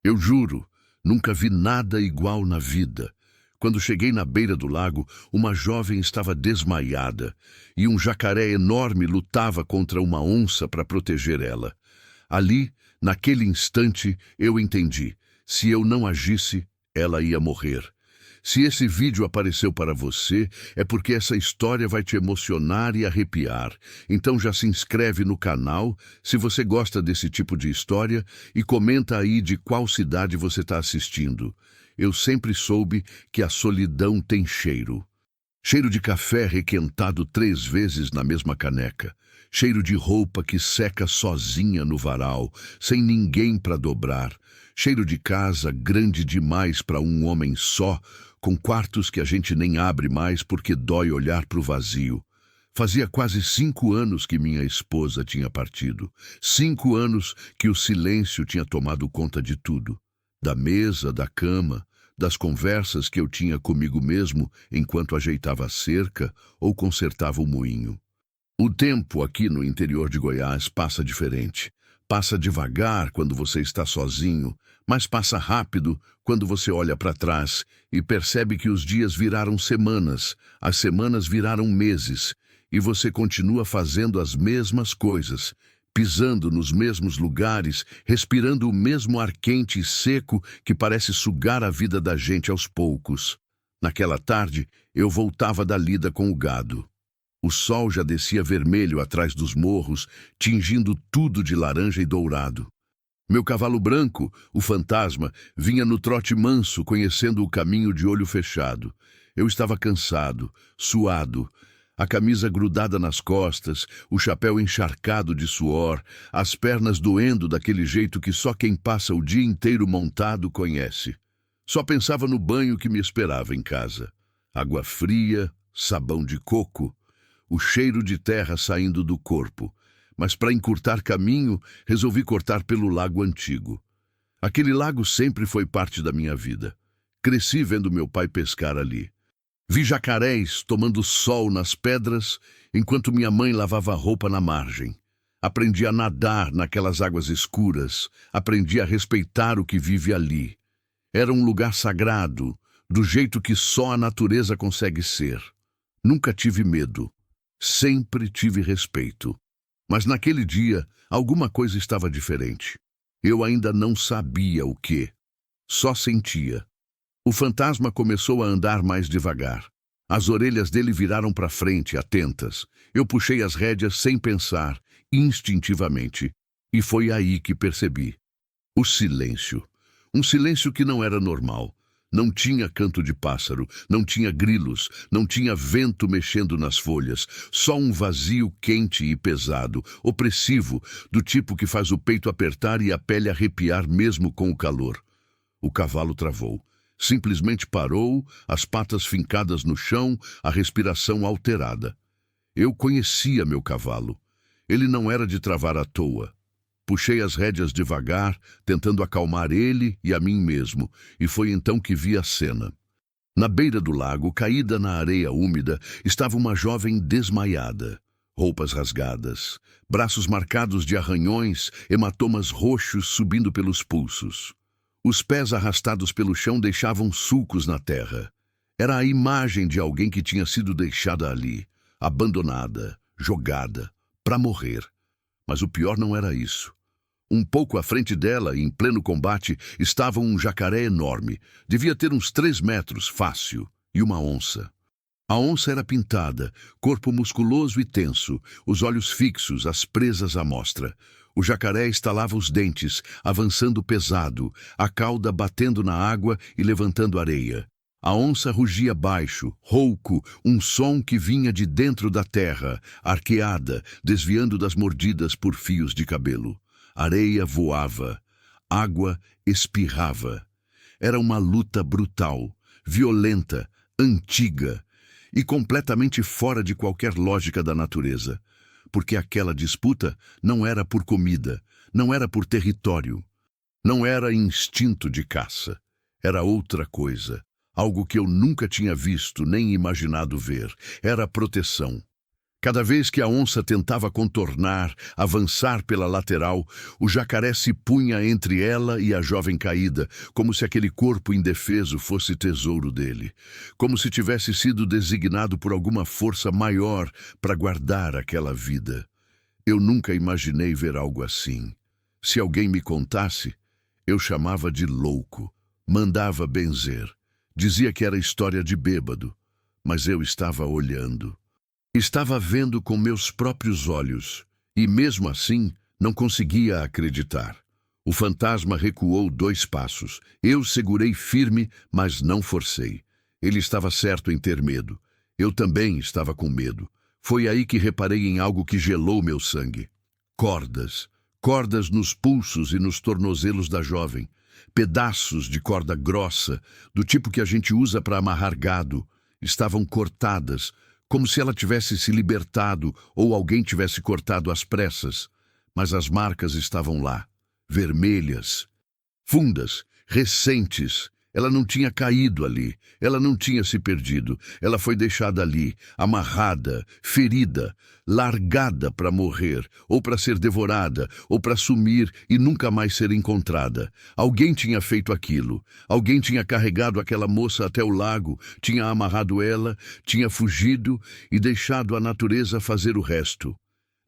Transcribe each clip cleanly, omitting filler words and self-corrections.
Eu juro, nunca vi nada igual na vida. Quando cheguei na beira do lago, uma jovem estava desmaiada e um jacaré enorme lutava contra uma onça para proteger ela. Ali, naquele instante, eu entendi. Se eu não agisse, ela ia morrer. Se esse vídeo apareceu para você, é porque essa história vai te emocionar e arrepiar. Então já se inscreve no canal, se você gosta desse tipo de história, e comenta aí de qual cidade você está assistindo. Eu sempre soube que a solidão tem cheiro. Cheiro de café requentado 3 vezes na mesma caneca. Cheiro de roupa que seca sozinha no varal, sem ninguém para dobrar. Cheiro de casa grande demais para um homem só, com quartos que a gente nem abre mais porque dói olhar para o vazio. Fazia quase 5 anos que minha esposa tinha partido. 5 anos que o silêncio tinha tomado conta de tudo. Da mesa, da cama, das conversas que eu tinha comigo mesmo enquanto ajeitava a cerca ou consertava o moinho. O tempo aqui no interior de Goiás passa diferente. Passa devagar quando você está sozinho, mas passa rápido quando você olha para trás e percebe que os dias viraram semanas, as semanas viraram meses, e você continua fazendo as mesmas coisas, pisando nos mesmos lugares, respirando o mesmo ar quente e seco que parece sugar a vida da gente aos poucos. Naquela tarde, eu voltava da lida com o gado. O sol já descia vermelho atrás dos morros, tingindo tudo de laranja e dourado. Meu cavalo branco, o fantasma, vinha no trote manso, conhecendo o caminho de olho fechado. Eu estava cansado, suado, a camisa grudada nas costas, o chapéu encharcado de suor, as pernas doendo daquele jeito que só quem passa o dia inteiro montado conhece. Só pensava no banho que me esperava em casa. Água fria, sabão de coco, o cheiro de terra saindo do corpo. Mas para encurtar caminho, resolvi cortar pelo lago antigo. Aquele lago sempre foi parte da minha vida. Cresci vendo meu pai pescar ali. Vi jacarés tomando sol nas pedras, enquanto minha mãe lavava roupa na margem. Aprendi a nadar naquelas águas escuras, aprendi a respeitar o que vive ali. Era um lugar sagrado, do jeito que só a natureza consegue ser. Nunca tive medo. Sempre tive respeito. Mas naquele dia, alguma coisa estava diferente. Eu ainda não sabia o quê. Só sentia. O fantasma começou a andar mais devagar. As orelhas dele viraram para frente, atentas. Eu puxei as rédeas sem pensar, instintivamente. E foi aí que percebi. O silêncio. Um silêncio que não era normal. Não tinha canto de pássaro, não tinha grilos, não tinha vento mexendo nas folhas, só um vazio quente e pesado, opressivo, do tipo que faz o peito apertar e a pele arrepiar mesmo com o calor. O cavalo travou. Simplesmente parou, as patas fincadas no chão, a respiração alterada. Eu conhecia meu cavalo. Ele não era de travar à toa. Puxei as rédeas devagar, tentando acalmar ele e a mim mesmo, e foi então que vi a cena. Na beira do lago, caída na areia úmida, estava uma jovem desmaiada. Roupas rasgadas, braços marcados de arranhões, hematomas roxos subindo pelos pulsos. Os pés arrastados pelo chão deixavam sulcos na terra. Era a imagem de alguém que tinha sido deixada ali, abandonada, jogada, para morrer. Mas o pior não era isso. Um pouco à frente dela, em pleno combate, estava um jacaré enorme. Devia ter uns 3 metros, fácil, e uma onça. A onça era pintada, corpo musculoso e tenso, os olhos fixos, as presas à mostra. O jacaré estalava os dentes, avançando pesado, a cauda batendo na água e levantando areia. A onça rugia baixo, rouco, um som que vinha de dentro da terra, arqueada, desviando das mordidas por fios de cabelo. Areia voava, água espirrava. Era uma luta brutal, violenta, antiga e completamente fora de qualquer lógica da natureza, porque aquela disputa não era por comida, não era por território, não era instinto de caça, era outra coisa, algo que eu nunca tinha visto nem imaginado ver, era proteção. Cada vez que a onça tentava contornar, avançar pela lateral, o jacaré se punha entre ela e a jovem caída, como se aquele corpo indefeso fosse tesouro dele, como se tivesse sido designado por alguma força maior para guardar aquela vida. Eu nunca imaginei ver algo assim. Se alguém me contasse, eu chamava de louco, mandava benzer, dizia que era história de bêbado, mas eu estava olhando. Estava vendo com meus próprios olhos, e mesmo assim não conseguia acreditar. O fantasma recuou 2 passos. Eu segurei firme, mas não forcei. Ele estava certo em ter medo. Eu também estava com medo. Foi aí que reparei em algo que gelou meu sangue. Cordas. Cordas nos pulsos e nos tornozelos da jovem. Pedaços de corda grossa, do tipo que a gente usa para amarrar gado, estavam cortadas, como se ela tivesse se libertado ou alguém tivesse cortado às pressas. Mas as marcas estavam lá, vermelhas, fundas, recentes. Ela não tinha caído ali, ela não tinha se perdido. Ela foi deixada ali, amarrada, ferida, largada para morrer, ou para ser devorada, ou para sumir e nunca mais ser encontrada. Alguém tinha feito aquilo. Alguém tinha carregado aquela moça até o lago, tinha amarrado ela, tinha fugido e deixado a natureza fazer o resto.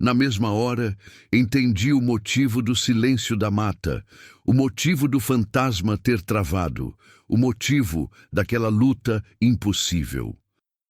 Na mesma hora, entendi o motivo do silêncio da mata, o motivo do fantasma ter travado, o motivo daquela luta impossível.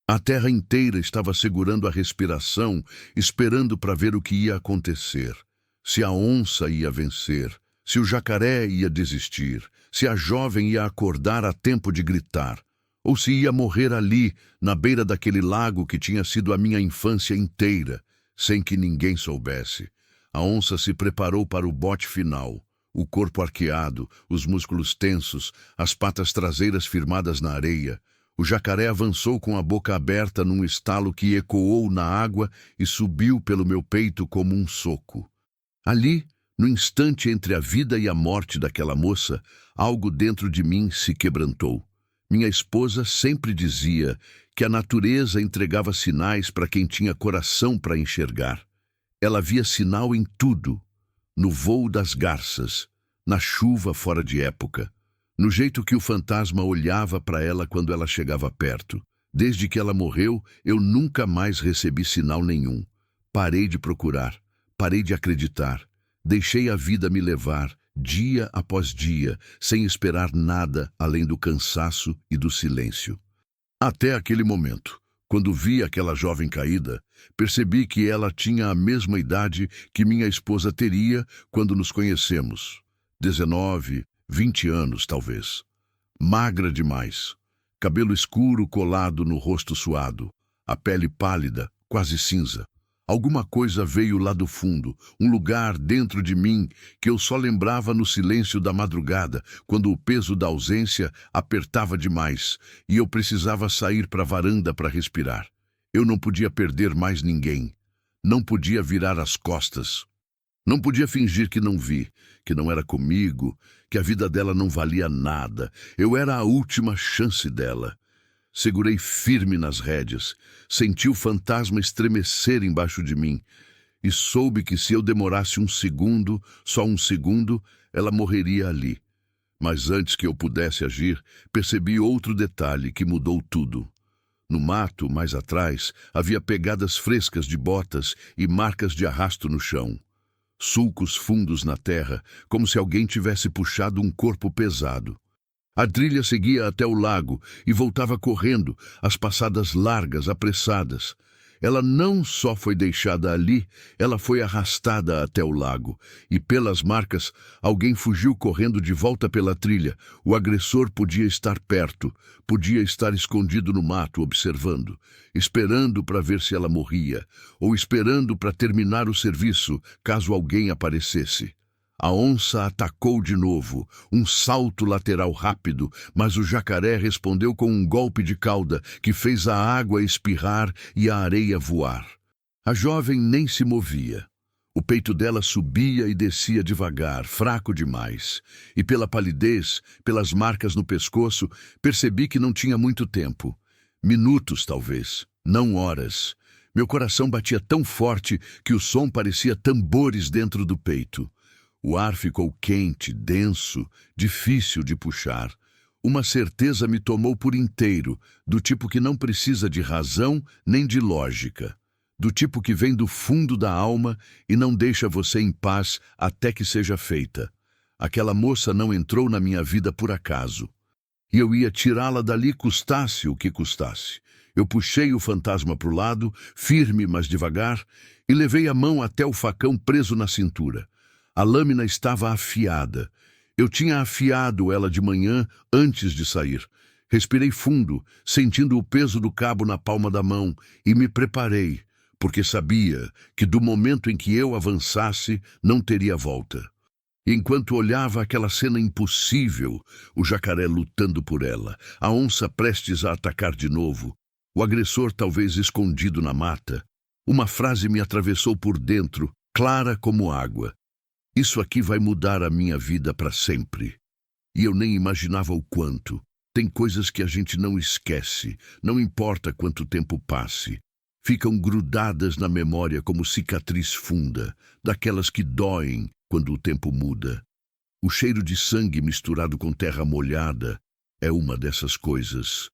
A terra inteira estava segurando a respiração, esperando para ver o que ia acontecer. Se a onça ia vencer, se o jacaré ia desistir, se a jovem ia acordar a tempo de gritar, ou se ia morrer ali, na beira daquele lago que tinha sido a minha infância inteira, sem que ninguém soubesse. A onça se preparou para o bote final, o corpo arqueado, os músculos tensos, as patas traseiras firmadas na areia. O jacaré avançou com a boca aberta num estalo que ecoou na água e subiu pelo meu peito como um soco. Ali, no instante entre a vida e a morte daquela moça, algo dentro de mim se quebrantou. Minha esposa sempre dizia que a natureza entregava sinais para quem tinha coração para enxergar. Ela via sinal em tudo, no voo das garças, na chuva fora de época, no jeito que o fantasma olhava para ela quando ela chegava perto. Desde que ela morreu, eu nunca mais recebi sinal nenhum. Parei de procurar, parei de acreditar, deixei a vida me levar, dia após dia, sem esperar nada além do cansaço e do silêncio. Até aquele momento, quando vi aquela jovem caída, percebi que ela tinha a mesma idade que minha esposa teria quando nos conhecemos. 19, 20 anos, talvez. Magra demais, cabelo escuro colado no rosto suado, a pele pálida, quase cinza. Alguma coisa veio lá do fundo, um lugar dentro de mim que eu só lembrava no silêncio da madrugada, quando o peso da ausência apertava demais e eu precisava sair para a varanda para respirar. Eu não podia perder mais ninguém. Não podia virar as costas. Não podia fingir que não vi, que não era comigo, que a vida dela não valia nada. Eu era a última chance dela. Segurei firme nas rédeas, senti o fantasma estremecer embaixo de mim e soube que se eu demorasse um segundo, só um segundo, ela morreria ali. Mas antes que eu pudesse agir, percebi outro detalhe que mudou tudo. No mato, mais atrás, havia pegadas frescas de botas e marcas de arrasto no chão. Sulcos fundos na terra, como se alguém tivesse puxado um corpo pesado. A trilha seguia até o lago e voltava correndo, as passadas largas, apressadas. Ela não só foi deixada ali, ela foi arrastada até o lago. E pelas marcas, alguém fugiu correndo de volta pela trilha. O agressor podia estar perto, podia estar escondido no mato, observando, esperando para ver se ela morria, ou esperando para terminar o serviço, caso alguém aparecesse. A onça atacou de novo, um salto lateral rápido, mas o jacaré respondeu com um golpe de cauda que fez a água espirrar e a areia voar. A jovem nem se movia. O peito dela subia e descia devagar, fraco demais. E pela palidez, pelas marcas no pescoço, percebi que não tinha muito tempo. Minutos, talvez, não horas. Meu coração batia tão forte que o som parecia tambores dentro do peito. O ar ficou quente, denso, difícil de puxar. Uma certeza me tomou por inteiro, do tipo que não precisa de razão nem de lógica. Do tipo que vem do fundo da alma e não deixa você em paz até que seja feita. Aquela moça não entrou na minha vida por acaso. E eu ia tirá-la dali custasse o que custasse. Eu puxei o fantasma para o lado, firme mas devagar, e levei a mão até o facão preso na cintura. A lâmina estava afiada. Eu tinha afiado ela de manhã antes de sair. Respirei fundo, sentindo o peso do cabo na palma da mão, e me preparei, porque sabia que do momento em que eu avançasse, não teria volta. Enquanto olhava aquela cena impossível, o jacaré lutando por ela, a onça prestes a atacar de novo, o agressor talvez escondido na mata, uma frase me atravessou por dentro, clara como água. Isso aqui vai mudar a minha vida para sempre. E eu nem imaginava o quanto. Tem coisas que a gente não esquece, não importa quanto tempo passe. Ficam grudadas na memória como cicatriz funda, daquelas que doem quando o tempo muda. O cheiro de sangue misturado com terra molhada é uma dessas coisas.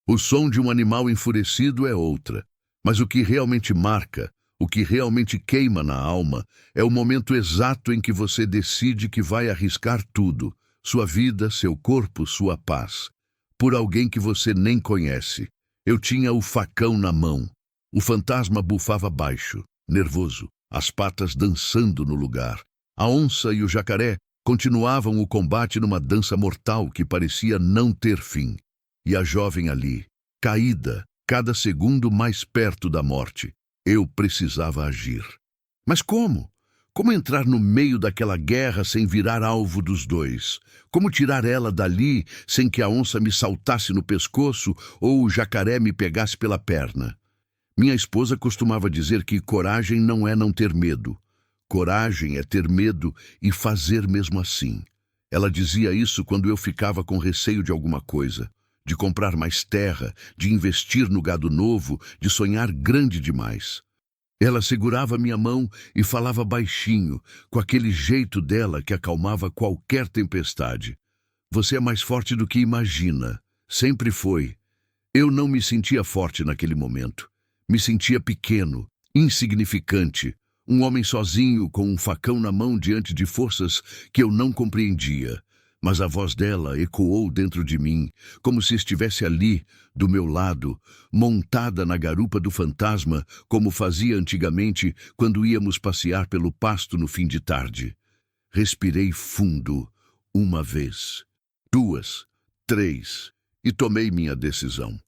O som de um animal enfurecido é outra, mas o que realmente marca, o que realmente queima na alma, é o momento exato em que você decide que vai arriscar tudo, sua vida, seu corpo, sua paz, por alguém que você nem conhece. Eu tinha o facão na mão. O fantasma bufava baixo, nervoso, as patas dançando no lugar. A onça e o jacaré continuavam o combate numa dança mortal que parecia não ter fim. E a jovem ali, caída, cada segundo mais perto da morte. Eu precisava agir. Mas como? Como entrar no meio daquela guerra sem virar alvo dos dois? Como tirar ela dali sem que a onça me saltasse no pescoço ou o jacaré me pegasse pela perna? Minha esposa costumava dizer que coragem não é não ter medo. Coragem é ter medo e fazer mesmo assim. Ela dizia isso quando eu ficava com receio de alguma coisa, de comprar mais terra, de investir no gado novo, de sonhar grande demais. Ela segurava minha mão e falava baixinho, com aquele jeito dela que acalmava qualquer tempestade. Você é mais forte do que imagina. Sempre foi. Eu não me sentia forte naquele momento. Me sentia pequeno, insignificante, um homem sozinho com um facão na mão diante de forças que eu não compreendia. Mas a voz dela ecoou dentro de mim, como se estivesse ali, do meu lado, montada na garupa do fantasma, como fazia antigamente quando íamos passear pelo pasto no fim de tarde. Respirei fundo, uma vez, duas, três, e tomei minha decisão.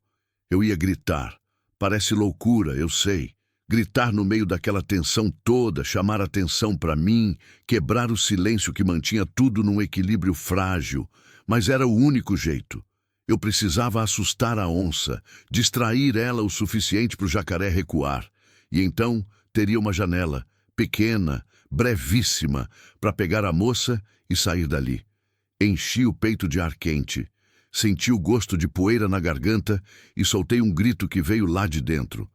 Eu ia gritar. Parece loucura, eu sei. Gritar no meio daquela tensão toda, chamar atenção para mim, quebrar o silêncio que mantinha tudo num equilíbrio frágil, mas era o único jeito. Eu precisava assustar a onça, distrair ela o suficiente para o jacaré recuar, e então teria uma janela, pequena, brevíssima, para pegar a moça e sair dali. Enchi o peito de ar quente, senti o gosto de poeira na garganta e soltei um grito que veio lá de dentro.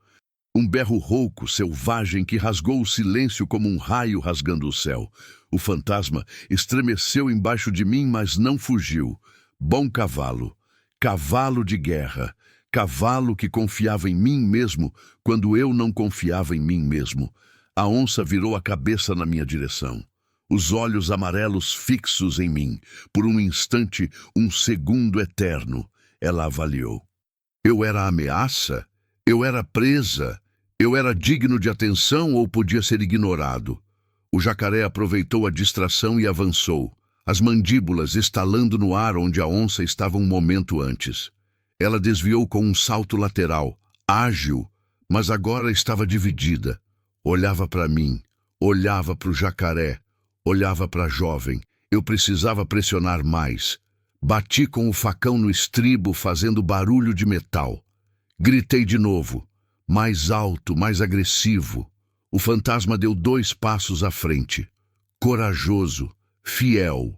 Um berro rouco, selvagem, que rasgou o silêncio como um raio rasgando o céu. O fantasma estremeceu embaixo de mim, mas não fugiu. Bom cavalo. Cavalo de guerra. Cavalo que confiava em mim mesmo quando eu não confiava em mim mesmo. A onça virou a cabeça na minha direção. Os olhos amarelos fixos em mim. Por um instante, um segundo eterno. Ela avaliou. Eu era ameaça? Eu era presa? Eu era digno de atenção ou podia ser ignorado? O jacaré aproveitou a distração e avançou, as mandíbulas estalando no ar onde a onça estava um momento antes. Ela desviou com um salto lateral, ágil, mas agora estava dividida. Olhava para mim, olhava para o jacaré, olhava para a jovem. Eu precisava pressionar mais. Bati com o facão no estribo, fazendo barulho de metal. Gritei de novo. Mais alto, mais agressivo. O fantasma deu 2 passos à frente. Corajoso, fiel.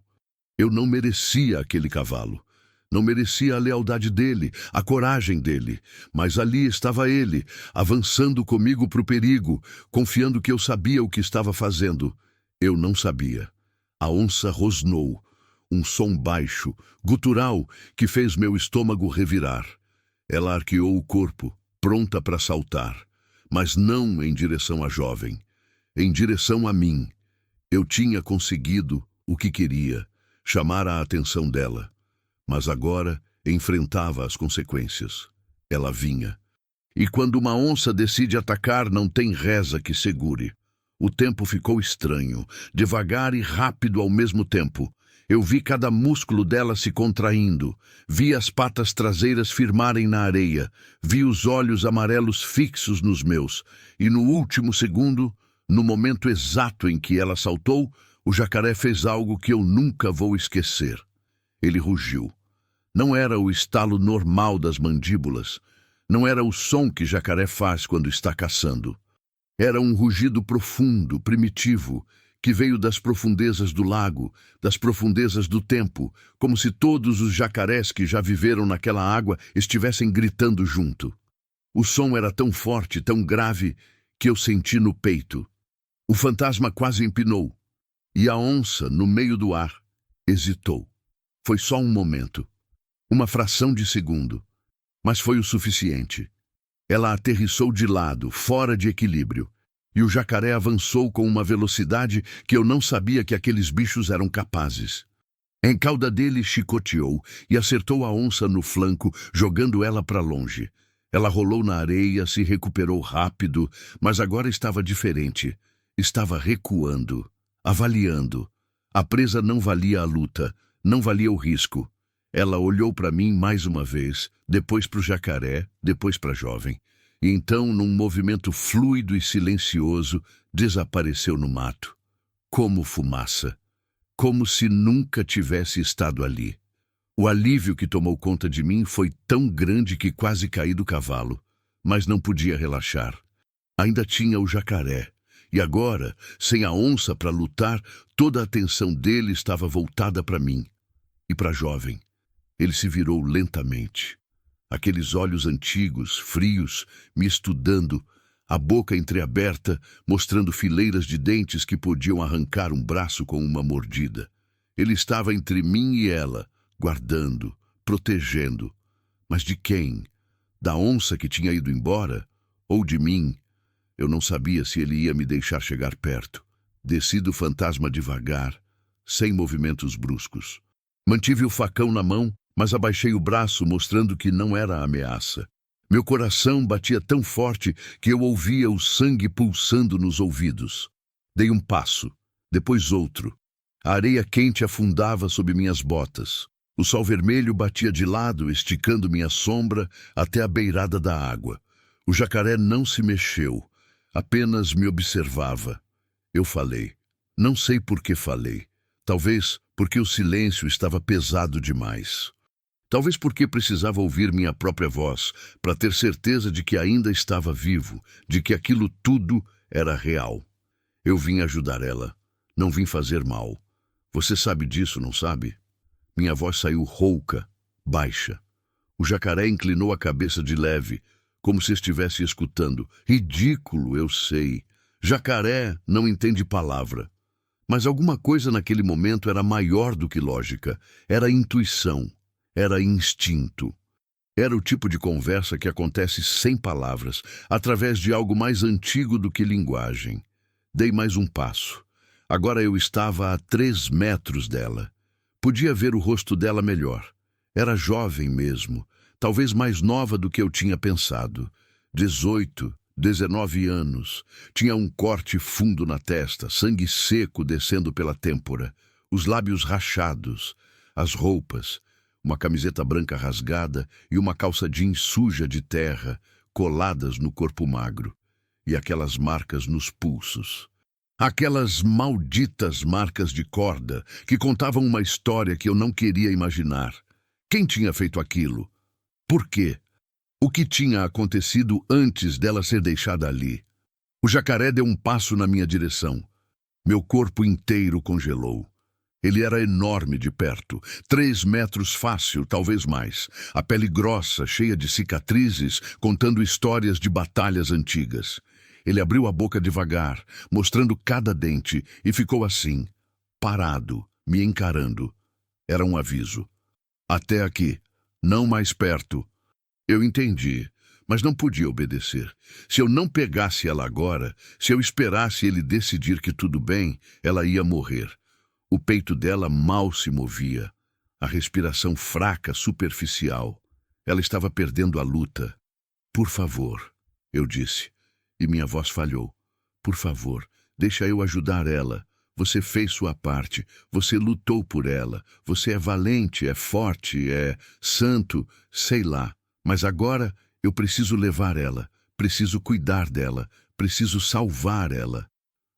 Eu não merecia aquele cavalo. Não merecia a lealdade dele, a coragem dele, mas ali estava ele, avançando comigo para o perigo, confiando que eu sabia o que estava fazendo. Eu não sabia. A onça rosnou, um som baixo, gutural, que fez meu estômago revirar. Ela arqueou o corpo, pronta para saltar, mas não em direção à jovem, em direção a mim. Eu tinha conseguido o que queria, chamar a atenção dela. Mas agora enfrentava as consequências. Ela vinha. E quando uma onça decide atacar, não tem reza que segure. O tempo ficou estranho, devagar e rápido ao mesmo tempo. Eu vi cada músculo dela se contraindo, vi as patas traseiras firmarem na areia, vi os olhos amarelos fixos nos meus, e no último segundo, no momento exato em que ela saltou, o jacaré fez algo que eu nunca vou esquecer. Ele rugiu. Não era o estalo normal das mandíbulas. Não era o som que jacaré faz quando está caçando. Era um rugido profundo, primitivo, que veio das profundezas do lago, das profundezas do tempo, como se todos os jacarés que já viveram naquela água estivessem gritando junto. O som era tão forte, tão grave, que eu senti no peito. O fantasma quase empinou, e a onça, no meio do ar, hesitou. Foi só um momento. Uma fração de segundo, mas foi o suficiente. Ela aterrissou de lado, fora de equilíbrio, e o jacaré avançou com uma velocidade que eu não sabia que aqueles bichos eram capazes. A cauda dele chicoteou e acertou a onça no flanco, jogando ela para longe. Ela rolou na areia, se recuperou rápido, mas agora estava diferente. Estava recuando, avaliando. A presa não valia a luta, não valia o risco. Ela olhou para mim mais uma vez, depois para o jacaré, depois para a jovem. E então, num movimento fluido e silencioso, desapareceu no mato. Como fumaça. Como se nunca tivesse estado ali. O alívio que tomou conta de mim foi tão grande que quase caí do cavalo. Mas não podia relaxar. Ainda tinha o jacaré. E agora, sem a onça para lutar, toda a atenção dele estava voltada para mim. E para a jovem. Ele se virou lentamente. Aqueles olhos antigos, frios, me estudando, a boca entreaberta, mostrando fileiras de dentes que podiam arrancar um braço com uma mordida. Ele estava entre mim e ela, guardando, protegendo. Mas de quem? Da onça que tinha ido embora? Ou de mim? Eu não sabia se ele ia me deixar chegar perto. Desci do fantasma devagar, sem movimentos bruscos. Mantive o facão na mão, mas abaixei o braço, mostrando que não era ameaça. Meu coração batia tão forte que eu ouvia o sangue pulsando nos ouvidos. Dei um passo, depois outro. A areia quente afundava sob minhas botas. O sol vermelho batia de lado, esticando minha sombra até a beirada da água. O jacaré não se mexeu, apenas me observava. Eu falei. Não sei por que falei. Talvez porque o silêncio estava pesado demais. Talvez porque precisava ouvir minha própria voz, para ter certeza de que ainda estava vivo, de que aquilo tudo era real. Eu vim ajudar ela, não vim fazer mal. Você sabe disso, não sabe? Minha voz saiu rouca, baixa. O jacaré inclinou a cabeça de leve, como se estivesse escutando. Ridículo, eu sei. Jacaré não entende palavra. Mas alguma coisa naquele momento era maior do que lógica. Era intuição. Era instinto. Era o tipo de conversa que acontece sem palavras, através de algo mais antigo do que linguagem. Dei mais um passo. Agora eu estava a 3 metros dela. Podia ver o rosto dela melhor. Era jovem mesmo, talvez mais nova do que eu tinha pensado. 18, 19 anos. Tinha um corte fundo na testa, sangue seco descendo pela têmpora, os lábios rachados, as roupas, uma camiseta branca rasgada e uma calça jeans suja de terra, coladas no corpo magro, e aquelas marcas nos pulsos. Aquelas malditas marcas de corda que contavam uma história que eu não queria imaginar. Quem tinha feito aquilo? Por quê? O que tinha acontecido antes dela ser deixada ali? O jacaré deu um passo na minha direção. Meu corpo inteiro congelou. Ele era enorme de perto, 3 metros fácil, talvez mais. A pele grossa, cheia de cicatrizes, contando histórias de batalhas antigas. Ele abriu a boca devagar, mostrando cada dente, e ficou assim, parado, me encarando. Era um aviso. Até aqui, não mais perto. Eu entendi, mas não podia obedecer. Se eu não pegasse ela agora, se eu esperasse ele decidir que tudo bem, ela ia morrer. O peito dela mal se movia, a respiração fraca, superficial. Ela estava perdendo a luta. Por favor, eu disse, e minha voz falhou. Por favor, deixa eu ajudar ela. Você fez sua parte, você lutou por ela, você é valente, é forte, é santo, sei lá. Mas agora eu preciso levar ela, preciso cuidar dela, preciso salvar ela.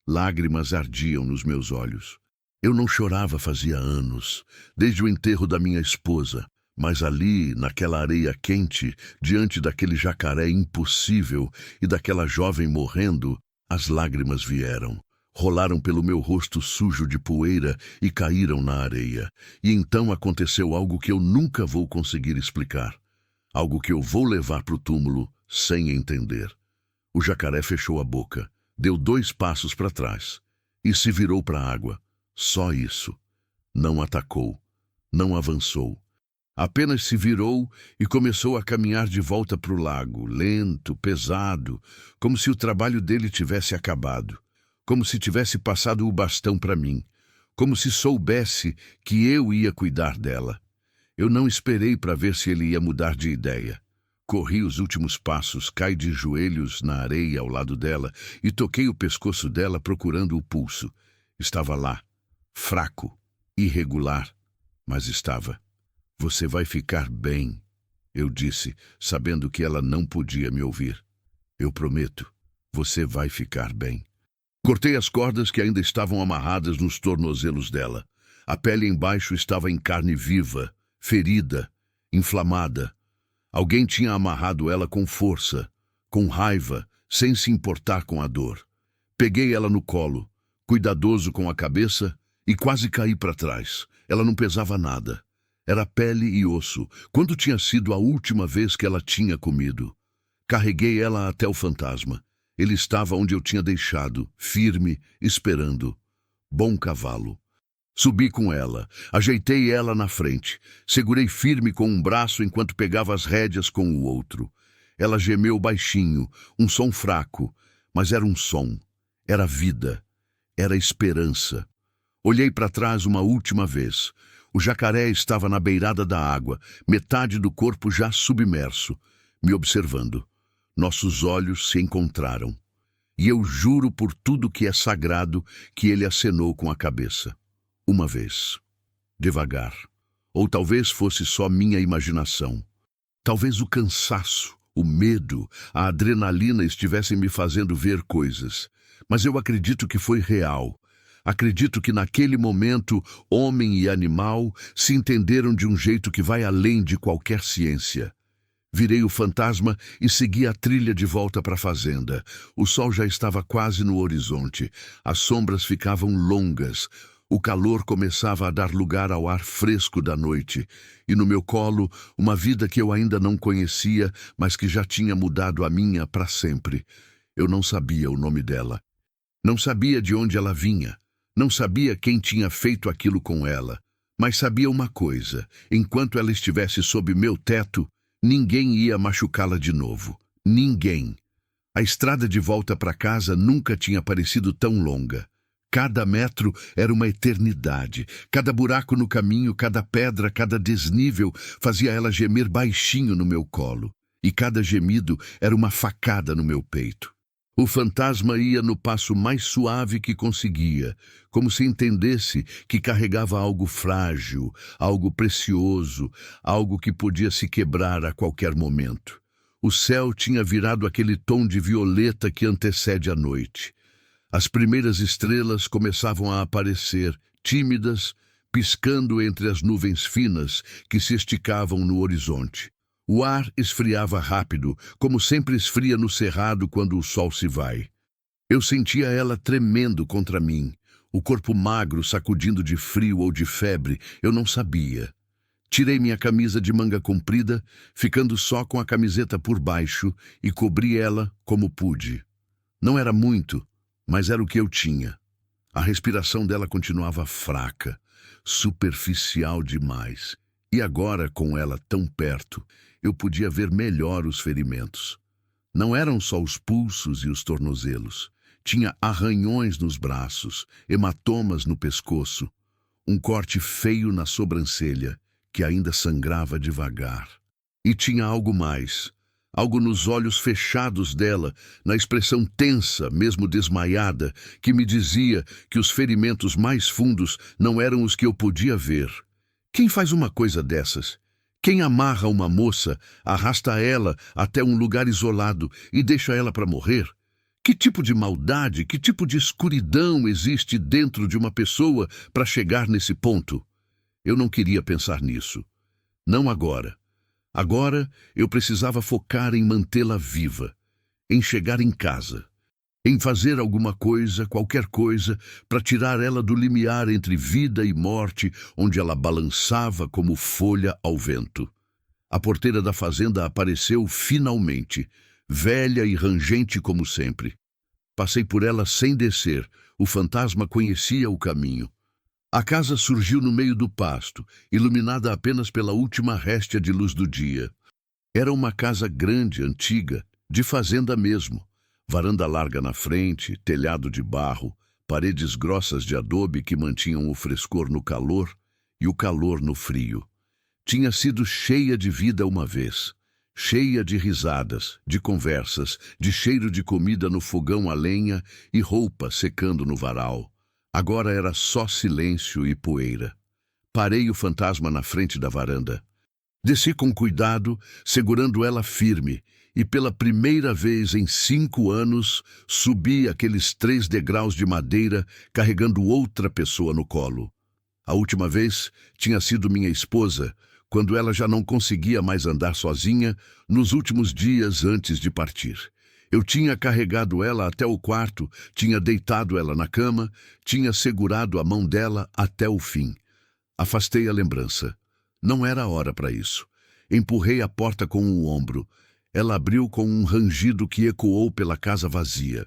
Lágrimas ardiam nos meus olhos. Eu não chorava fazia anos, desde o enterro da minha esposa, mas ali, naquela areia quente, diante daquele jacaré impossível e daquela jovem morrendo, as lágrimas vieram. Rolaram pelo meu rosto sujo de poeira e caíram na areia. E então aconteceu algo que eu nunca vou conseguir explicar. Algo que eu vou levar para o túmulo sem entender. O jacaré fechou a boca, deu 2 passos para trás e se virou para a água. Só isso. Não atacou, não avançou. Apenas se virou e começou a caminhar de volta para o lago, lento, pesado, como se o trabalho dele tivesse acabado, como se tivesse passado o bastão para mim, como se soubesse que eu ia cuidar dela. Eu não esperei para ver se ele ia mudar de ideia. Corri os últimos passos, caí de joelhos na areia ao lado dela e toquei o pescoço dela procurando o pulso. Estava lá. Fraco, irregular, mas estava. Você vai ficar bem, eu disse, sabendo que ela não podia me ouvir. Eu prometo, você vai ficar bem. Cortei as cordas que ainda estavam amarradas nos tornozelos dela. A pele embaixo estava em carne viva, ferida, inflamada. Alguém tinha amarrado ela com força, com raiva, sem se importar com a dor. Peguei ela no colo, cuidadoso com a cabeça, e quase caí para trás. Ela não pesava nada. Era pele e osso. Quando tinha sido a última vez que ela tinha comido? Carreguei ela até o fantasma. Ele estava onde eu tinha deixado, firme, esperando. Bom cavalo. Subi com ela, ajeitei ela na frente. Segurei firme com um braço enquanto pegava as rédeas com o outro. Ela gemeu baixinho, um som fraco, mas era um som. Era vida. Era esperança. Olhei para trás uma última vez. O jacaré estava na beirada da água, metade do corpo já submerso, me observando. Nossos olhos se encontraram. E eu juro por tudo que é sagrado que ele acenou com a cabeça. Uma vez. Devagar. Ou talvez fosse só minha imaginação. Talvez o cansaço, o medo, a adrenalina estivessem me fazendo ver coisas. Mas eu acredito que foi real. Acredito que naquele momento, homem e animal se entenderam de um jeito que vai além de qualquer ciência. Virei o fantasma e segui a trilha de volta para a fazenda. O sol já estava quase no horizonte. As sombras ficavam longas. O calor começava a dar lugar ao ar fresco da noite. E no meu colo, uma vida que eu ainda não conhecia, mas que já tinha mudado a minha para sempre. Eu não sabia o nome dela. Não sabia de onde ela vinha. Não sabia quem tinha feito aquilo com ela, mas sabia uma coisa: enquanto ela estivesse sob meu teto, ninguém ia machucá-la de novo. Ninguém. A estrada de volta para casa nunca tinha parecido tão longa. Cada metro era uma eternidade. Cada buraco no caminho, cada pedra, cada desnível fazia ela gemer baixinho no meu colo. E cada gemido era uma facada no meu peito. O fantasma ia no passo mais suave que conseguia, como se entendesse que carregava algo frágil, algo precioso, algo que podia se quebrar a qualquer momento. O céu tinha virado aquele tom de violeta que antecede a noite. As primeiras estrelas começavam a aparecer, tímidas, piscando entre as nuvens finas que se esticavam no horizonte. O ar esfriava rápido, como sempre esfria no cerrado quando o sol se vai. Eu sentia ela tremendo contra mim. o corpo magro sacudindo de frio ou de febre, eu não sabia. Tirei minha camisa de manga comprida, ficando só com a camiseta por baixo, e cobri ela como pude. Não era muito, mas era o que eu tinha. A respiração dela continuava fraca, superficial demais. E agora, com ela tão perto, eu podia ver melhor os ferimentos. Não eram só os pulsos e os tornozelos. Tinha arranhões nos braços, hematomas no pescoço, um corte feio na sobrancelha, que ainda sangrava devagar. E tinha algo mais, algo nos olhos fechados dela, na expressão tensa, mesmo desmaiada, que me dizia que os ferimentos mais fundos não eram os que eu podia ver. Quem faz uma coisa dessas? Quem amarra uma moça, arrasta ela até um lugar isolado e deixa ela para morrer? Que tipo de maldade, que tipo de escuridão existe dentro de uma pessoa para chegar nesse ponto? Eu não queria pensar nisso. Não agora. Agora eu precisava focar em mantê-la viva, em chegar em casa, em fazer alguma coisa, qualquer coisa, para tirar ela do limiar entre vida e morte, onde ela balançava como folha ao vento. A porteira da fazenda apareceu finalmente, velha e rangente como sempre. Passei por ela sem descer, o fantasma conhecia o caminho. A casa surgiu no meio do pasto, iluminada apenas pela última réstia de luz do dia. Era uma casa grande, antiga, de fazenda mesmo. Varanda larga na frente, telhado de barro, paredes grossas de adobe que mantinham o frescor no calor e o calor no frio. Tinha sido cheia de vida uma vez, cheia de risadas, de conversas, de cheiro de comida no fogão a lenha e roupa secando no varal. Agora era só silêncio e poeira. Parei o fantasma na frente da varanda. Desci com cuidado, segurando ela firme, e pela primeira vez em 5 anos, subi aqueles 3 degraus de madeira, carregando outra pessoa no colo. A última vez tinha sido minha esposa, quando ela já não conseguia mais andar sozinha, nos últimos dias antes de partir. Eu tinha carregado ela até o quarto, tinha deitado ela na cama, tinha segurado a mão dela até o fim. Afastei a lembrança. Não era hora para isso. Empurrei a porta com o ombro. Ela abriu com um rangido que ecoou pela casa vazia.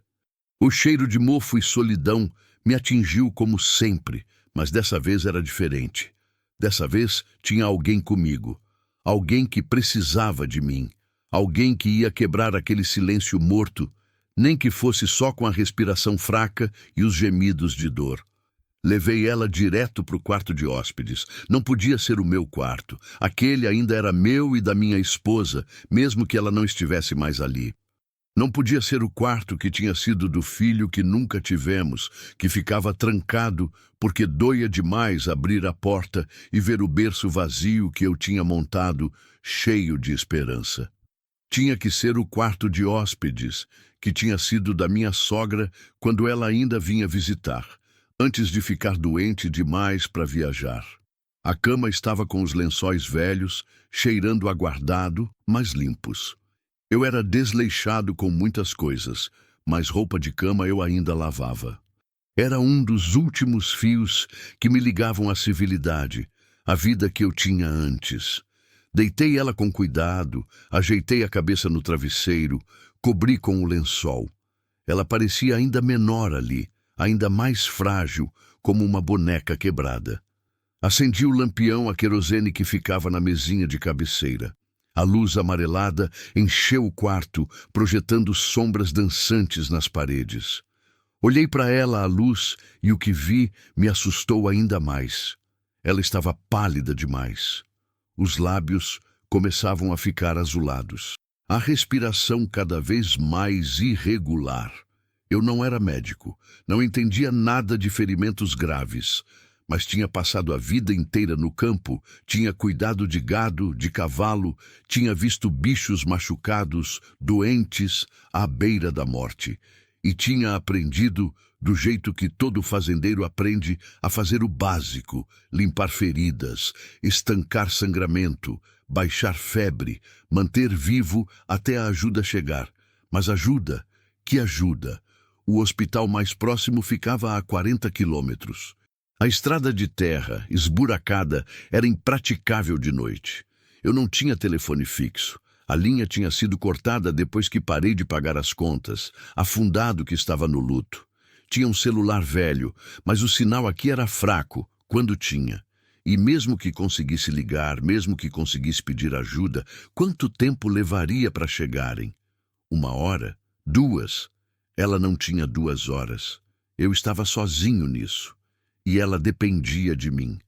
O cheiro de mofo e solidão me atingiu como sempre, mas dessa vez era diferente. Dessa vez tinha alguém comigo. Alguém que precisava de mim. Alguém que ia quebrar aquele silêncio morto, nem que fosse só com a respiração fraca e os gemidos de dor. Levei ela direto para o quarto de hóspedes. Não podia ser o meu quarto. Aquele ainda era meu e da minha esposa, mesmo que ela não estivesse mais ali. Não podia ser o quarto que tinha sido do filho que nunca tivemos, que ficava trancado porque doía demais abrir a porta e ver o berço vazio que eu tinha montado, cheio de esperança. Tinha que ser o quarto de hóspedes, que tinha sido da minha sogra quando ela ainda vinha visitar, antes de ficar doente demais para viajar. A cama estava com os lençóis velhos, cheirando aguardado, mas limpos. Eu era desleixado com muitas coisas, mas roupa de cama eu ainda lavava. Era um dos últimos fios que me ligavam à civilidade, à vida que eu tinha antes. Deitei ela com cuidado, ajeitei a cabeça no travesseiro, cobri com o lençol. Ela parecia ainda menor ali, ainda mais frágil, como uma boneca quebrada. Acendi o lampião a querosene que ficava na mesinha de cabeceira. A luz amarelada encheu o quarto, projetando sombras dançantes nas paredes. Olhei para ela à luz e o que vi me assustou ainda mais. Ela estava pálida demais. Os lábios começavam a ficar azulados. A respiração cada vez mais irregular. Eu não era médico, não entendia nada de ferimentos graves, mas tinha passado a vida inteira no campo, tinha cuidado de gado, de cavalo, tinha visto bichos machucados, doentes, à beira da morte, e tinha aprendido, do jeito que todo fazendeiro aprende, a fazer o básico, limpar feridas, estancar sangramento, baixar febre, manter vivo até a ajuda chegar. Mas ajuda? Que ajuda? O hospital mais próximo ficava a 40 quilômetros. A estrada de terra, esburacada, era impraticável de noite. Eu não tinha telefone fixo. A linha tinha sido cortada depois que parei de pagar as contas, afundado que estava no luto. Tinha um celular velho, mas o sinal aqui era fraco, quando tinha. E mesmo que conseguisse ligar, mesmo que conseguisse pedir ajuda, quanto tempo levaria para chegarem? 1 hora? 2? Ela não tinha 2 horas. Eu estava sozinho nisso. E ela dependia de mim.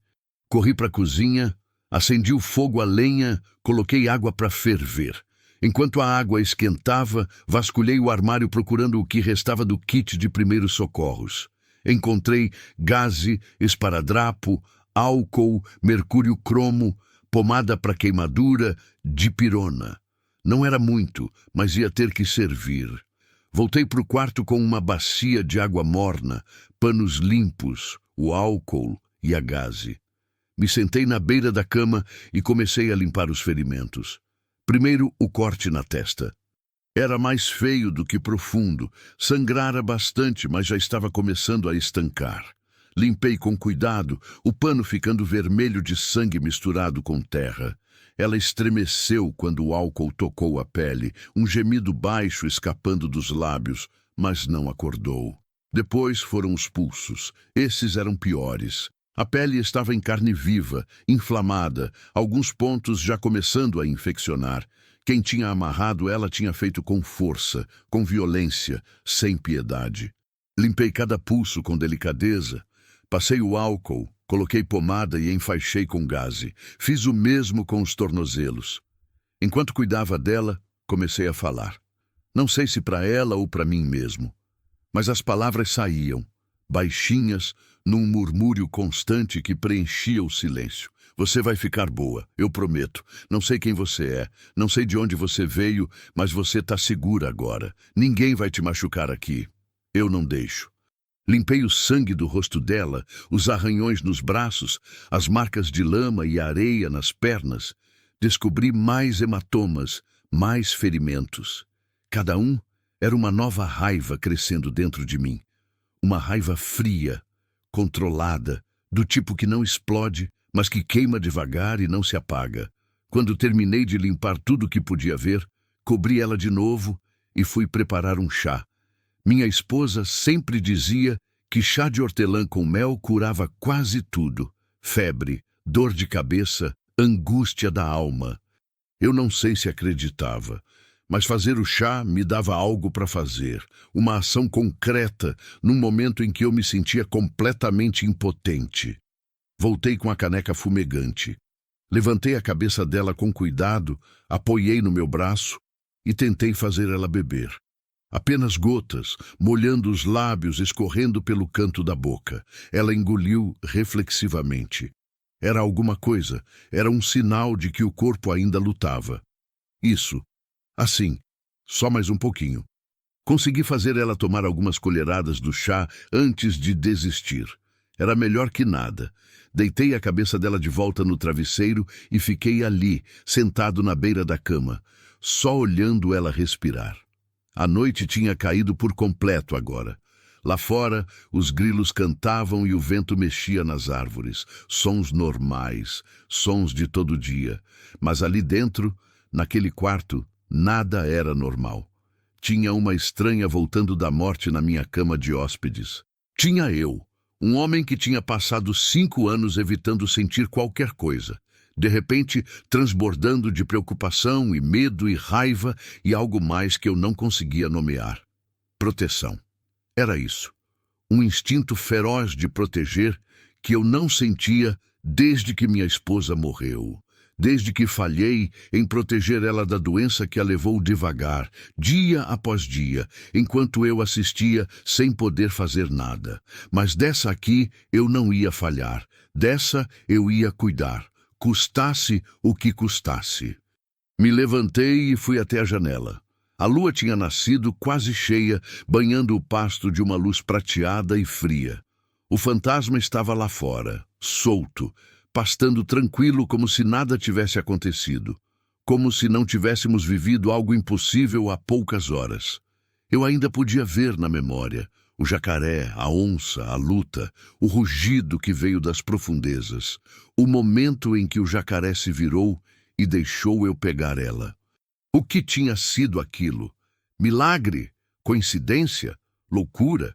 Corri para a cozinha, acendi o fogo a lenha, coloquei água para ferver. Enquanto a água esquentava, vasculhei o armário procurando o que restava do kit de primeiros socorros. Encontrei gaze, esparadrapo, álcool, mercúrio cromo, pomada para queimadura, dipirona. Não era muito, mas ia ter que servir. Voltei para o quarto com uma bacia de água morna, panos limpos, o álcool e a gaze. Me sentei na beira da cama e comecei a limpar os ferimentos. Primeiro, o corte na testa. Era mais feio do que profundo, sangrara bastante, mas já estava começando a estancar. Limpei com cuidado, o pano ficando vermelho de sangue misturado com terra. Ela estremeceu quando o álcool tocou a pele, um gemido baixo escapando dos lábios, mas não acordou. Depois foram os pulsos. Esses eram piores. A pele estava em carne viva, inflamada, alguns pontos já começando a infeccionar. Quem tinha amarrado ela tinha feito com força, com violência, sem piedade. Limpei cada pulso com delicadeza. Passei o álcool, coloquei pomada e enfaixei com gaze. Fiz o mesmo com os tornozelos. Enquanto cuidava dela, comecei a falar. Não sei se para ela ou para mim mesmo. Mas as palavras saíam, baixinhas, num murmúrio constante que preenchia o silêncio. Você vai ficar boa, eu prometo. Não sei quem você é, não sei de onde você veio, mas você está segura agora. Ninguém vai te machucar aqui. Eu não deixo. Limpei o sangue do rosto dela, os arranhões nos braços, as marcas de lama e areia nas pernas. Descobri mais hematomas, mais ferimentos. Cada um era uma nova raiva crescendo dentro de mim. Uma raiva fria, controlada, do tipo que não explode, mas que queima devagar e não se apaga. Quando terminei de limpar tudo que podia ver, cobri ela de novo e fui preparar um chá. Minha esposa sempre dizia que chá de hortelã com mel curava quase tudo. Febre, dor de cabeça, angústia da alma. Eu não sei se acreditava, mas fazer o chá me dava algo para fazer, uma ação concreta, num momento em que eu me sentia completamente impotente. Voltei com a caneca fumegante. Levantei a cabeça dela com cuidado, apoiei no meu braço e tentei fazer ela beber. Apenas gotas, molhando os lábios, escorrendo pelo canto da boca. Ela engoliu reflexivamente. Era alguma coisa, era um sinal de que o corpo ainda lutava. Isso. Assim, só mais um pouquinho. Consegui fazer ela tomar algumas colheradas do chá antes de desistir. Era melhor que nada. Deitei a cabeça dela de volta no travesseiro e fiquei ali, sentado na beira da cama, só olhando ela respirar. A noite tinha caído por completo agora. Lá fora, os grilos cantavam e o vento mexia nas árvores. Sons normais, sons de todo dia. Mas ali dentro, naquele quarto, nada era normal. Tinha uma estranha voltando da morte na minha cama de hóspedes. Tinha eu, um homem que tinha passado 5 anos evitando sentir qualquer coisa. De repente, transbordando de preocupação e medo e raiva e algo mais que eu não conseguia nomear. Proteção. Era isso. Um instinto feroz de proteger que eu não sentia desde que minha esposa morreu. Desde que falhei em proteger ela da doença que a levou devagar, dia após dia, enquanto eu assistia sem poder fazer nada. Mas dessa aqui eu não ia falhar. Dessa eu ia cuidar. Custasse o que custasse. Me levantei e fui até a janela. A lua tinha nascido quase cheia, banhando o pasto de uma luz prateada e fria. O fantasma estava lá fora, solto, pastando tranquilo como se nada tivesse acontecido, como se não tivéssemos vivido algo impossível há poucas horas. Eu ainda podia ver na memória o jacaré, a onça, a luta, o rugido que veio das profundezas, o momento em que o jacaré se virou e deixou eu pegar ela. O que tinha sido aquilo? Milagre? Coincidência? Loucura?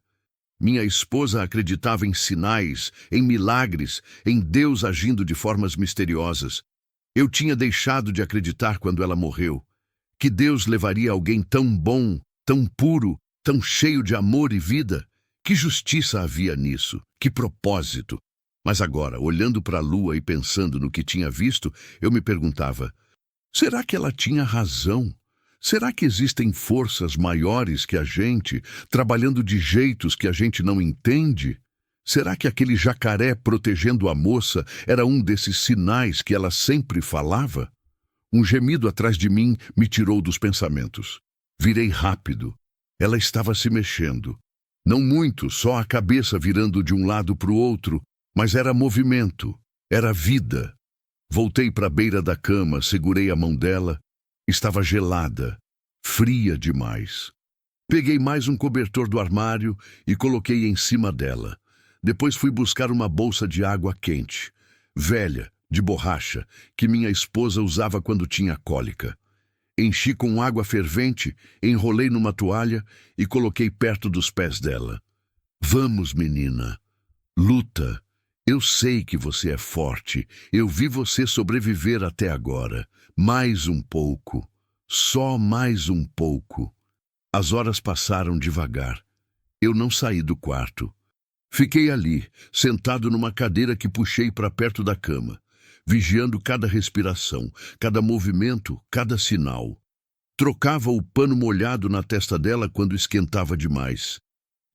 Minha esposa acreditava em sinais, em milagres, em Deus agindo de formas misteriosas. Eu tinha deixado de acreditar quando ela morreu. Que Deus levaria alguém tão bom, tão puro, tão cheio de amor e vida? Que justiça havia nisso? Que propósito? Mas agora, olhando para a lua e pensando no que tinha visto, eu me perguntava, será que ela tinha razão? Será que existem forças maiores que a gente, trabalhando de jeitos que a gente não entende? Será que aquele jacaré protegendo a moça era um desses sinais que ela sempre falava? Um gemido atrás de mim me tirou dos pensamentos. Virei rápido. Ela estava se mexendo. Não muito, só a cabeça virando de um lado para o outro, mas era movimento, era vida. Voltei para a beira da cama, segurei a mão dela. Estava gelada, fria demais. Peguei mais um cobertor do armário e coloquei em cima dela. Depois fui buscar uma bolsa de água quente, velha, de borracha, que minha esposa usava quando tinha cólica. Enchi com água fervente, enrolei numa toalha e coloquei perto dos pés dela. Vamos, menina. Luta. Eu sei que você é forte. Eu vi você sobreviver até agora. Mais um pouco. Só mais um pouco. As horas passaram devagar. Eu não saí do quarto. Fiquei ali, sentado numa cadeira que puxei para perto da cama, vigiando cada respiração, cada movimento, cada sinal. Trocava o pano molhado na testa dela quando esquentava demais.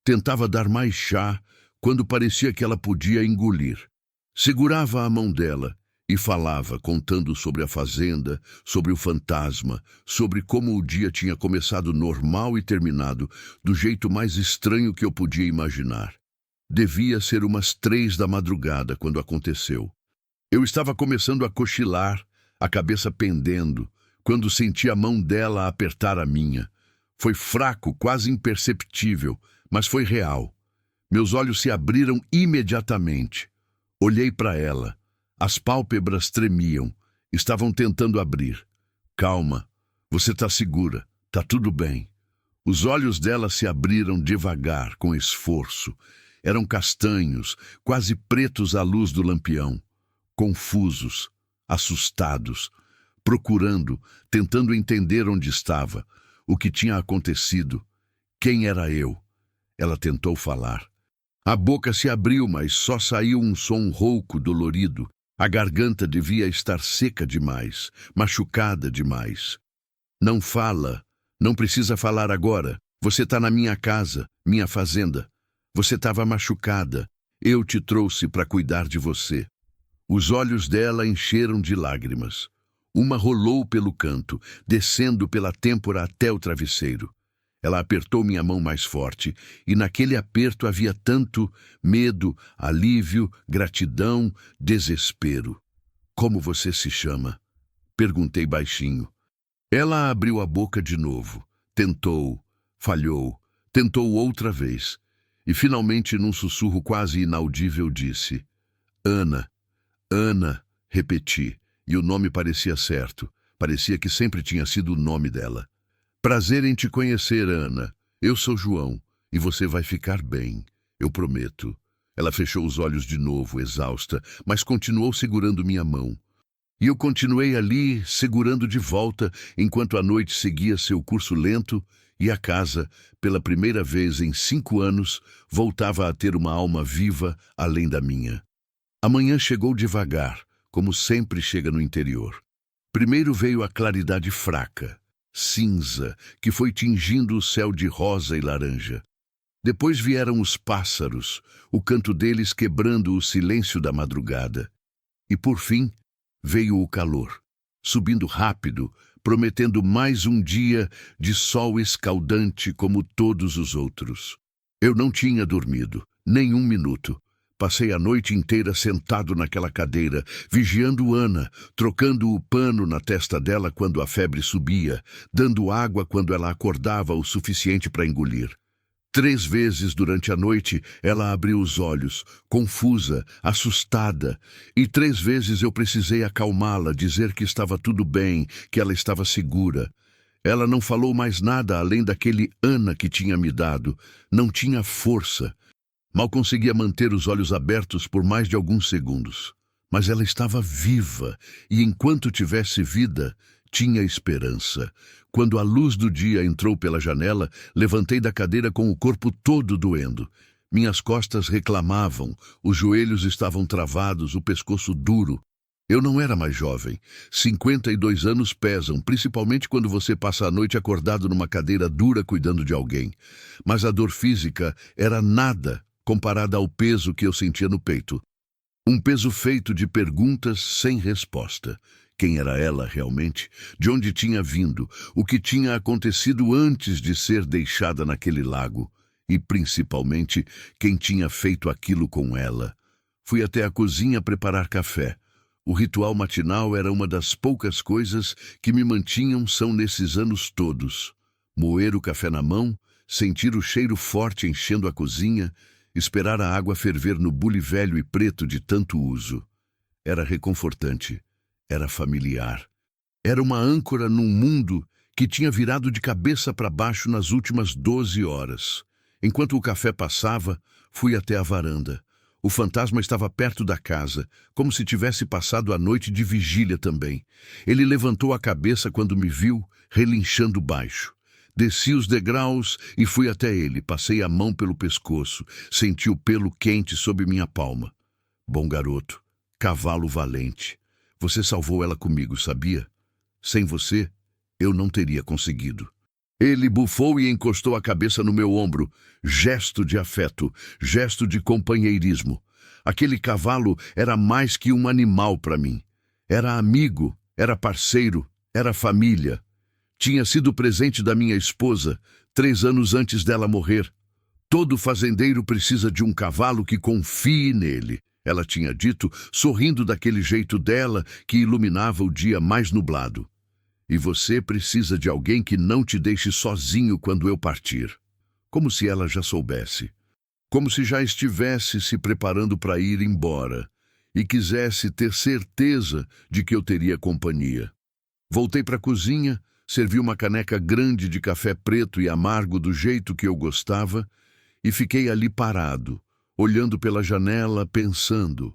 Tentava dar mais chá quando parecia que ela podia engolir. Segurava a mão dela e falava, contando sobre a fazenda, sobre o fantasma, sobre como o dia tinha começado normal e terminado do jeito mais estranho que eu podia imaginar. Devia ser umas 3 da madrugada quando aconteceu. Eu estava começando a cochilar, a cabeça pendendo, quando senti a mão dela apertar a minha. Foi fraco, quase imperceptível, mas foi real. Meus olhos se abriram imediatamente. Olhei para ela. As pálpebras tremiam. Estavam tentando abrir. Calma. Você está segura. Tá tudo bem. Os olhos dela se abriram devagar, com esforço. Eram castanhos, quase pretos à luz do lampião. Confusos, assustados, procurando, tentando entender onde estava, o que tinha acontecido, quem era eu. Ela tentou falar. A boca se abriu, mas só saiu um som rouco, dolorido. A garganta devia estar seca demais, machucada demais. Não fala, não precisa falar agora. Você está na minha casa, minha fazenda. Você estava machucada. Eu te trouxe para cuidar de você. Os olhos dela encheram de lágrimas. Uma rolou pelo canto, descendo pela têmpora até o travesseiro. Ela apertou minha mão mais forte, e naquele aperto havia tanto medo, alívio, gratidão, desespero. Como você se chama? Perguntei baixinho. Ela abriu a boca de novo. Tentou, falhou, tentou outra vez. E finalmente, num sussurro quase inaudível, disse: Ana, Ana, repeti, e o nome parecia certo. Parecia que sempre tinha sido o nome dela. Prazer em te conhecer, Ana. Eu sou João, e você vai ficar bem, eu prometo. Ela fechou os olhos de novo, exausta, mas continuou segurando minha mão. E eu continuei ali, segurando de volta, enquanto a noite seguia seu curso lento e a casa, pela primeira vez em 5 anos, voltava a ter uma alma viva além da minha. A manhã chegou devagar, como sempre chega no interior. Primeiro veio a claridade fraca, cinza, que foi tingindo o céu de rosa e laranja. Depois vieram os pássaros, o canto deles quebrando o silêncio da madrugada. E por fim, veio o calor, subindo rápido, prometendo mais um dia de sol escaldante como todos os outros. Eu não tinha dormido, nem um minuto. Passei a noite inteira sentado naquela cadeira, vigiando Ana, trocando o pano na testa dela quando a febre subia, dando água quando ela acordava o suficiente para engolir. 3 vezes durante a noite ela abriu os olhos, confusa, assustada, e 3 vezes eu precisei acalmá-la, dizer que estava tudo bem, que ela estava segura. Ela não falou mais nada além daquele Ana que tinha me dado. Não tinha força. Mal conseguia manter os olhos abertos por mais de alguns segundos. Mas ela estava viva, e enquanto tivesse vida, tinha esperança. Quando a luz do dia entrou pela janela, levantei da cadeira com o corpo todo doendo. Minhas costas reclamavam, os joelhos estavam travados, o pescoço duro. Eu não era mais jovem. 52 anos pesam, principalmente quando você passa a noite acordado numa cadeira dura cuidando de alguém. Mas a dor física era nada comparada ao peso que eu sentia no peito. Um peso feito de perguntas sem resposta. Quem era ela realmente? De onde tinha vindo? O que tinha acontecido antes de ser deixada naquele lago? E, principalmente, quem tinha feito aquilo com ela? Fui até a cozinha preparar café. O ritual matinal era uma das poucas coisas que me mantinham são nesses anos todos. Moer o café na mão, sentir o cheiro forte enchendo a cozinha, esperar a água ferver no bule velho e preto de tanto uso. Era reconfortante. Era familiar. Era uma âncora num mundo que tinha virado de cabeça para baixo nas últimas 12 horas. Enquanto o café passava, fui até a varanda. O fantasma estava perto da casa, como se tivesse passado a noite de vigília também. Ele levantou a cabeça quando me viu, relinchando baixo. Desci os degraus e fui até ele. Passei a mão pelo pescoço, senti o pelo quente sob minha palma. Bom garoto, cavalo valente. Você salvou ela comigo, sabia? Sem você, eu não teria conseguido. Ele bufou e encostou a cabeça no meu ombro. Gesto de afeto, gesto de companheirismo. Aquele cavalo era mais que um animal para mim. Era amigo, era parceiro, era família. Tinha sido presente da minha esposa 3 anos antes dela morrer. Todo fazendeiro precisa de um cavalo que confie nele. Ela tinha dito, sorrindo daquele jeito dela que iluminava o dia mais nublado. E você precisa de alguém que não te deixe sozinho quando eu partir. Como se ela já soubesse. Como se já estivesse se preparando para ir embora e quisesse ter certeza de que eu teria companhia. Voltei para a cozinha, servi uma caneca grande de café preto e amargo do jeito que eu gostava e fiquei ali parado, olhando pela janela, pensando.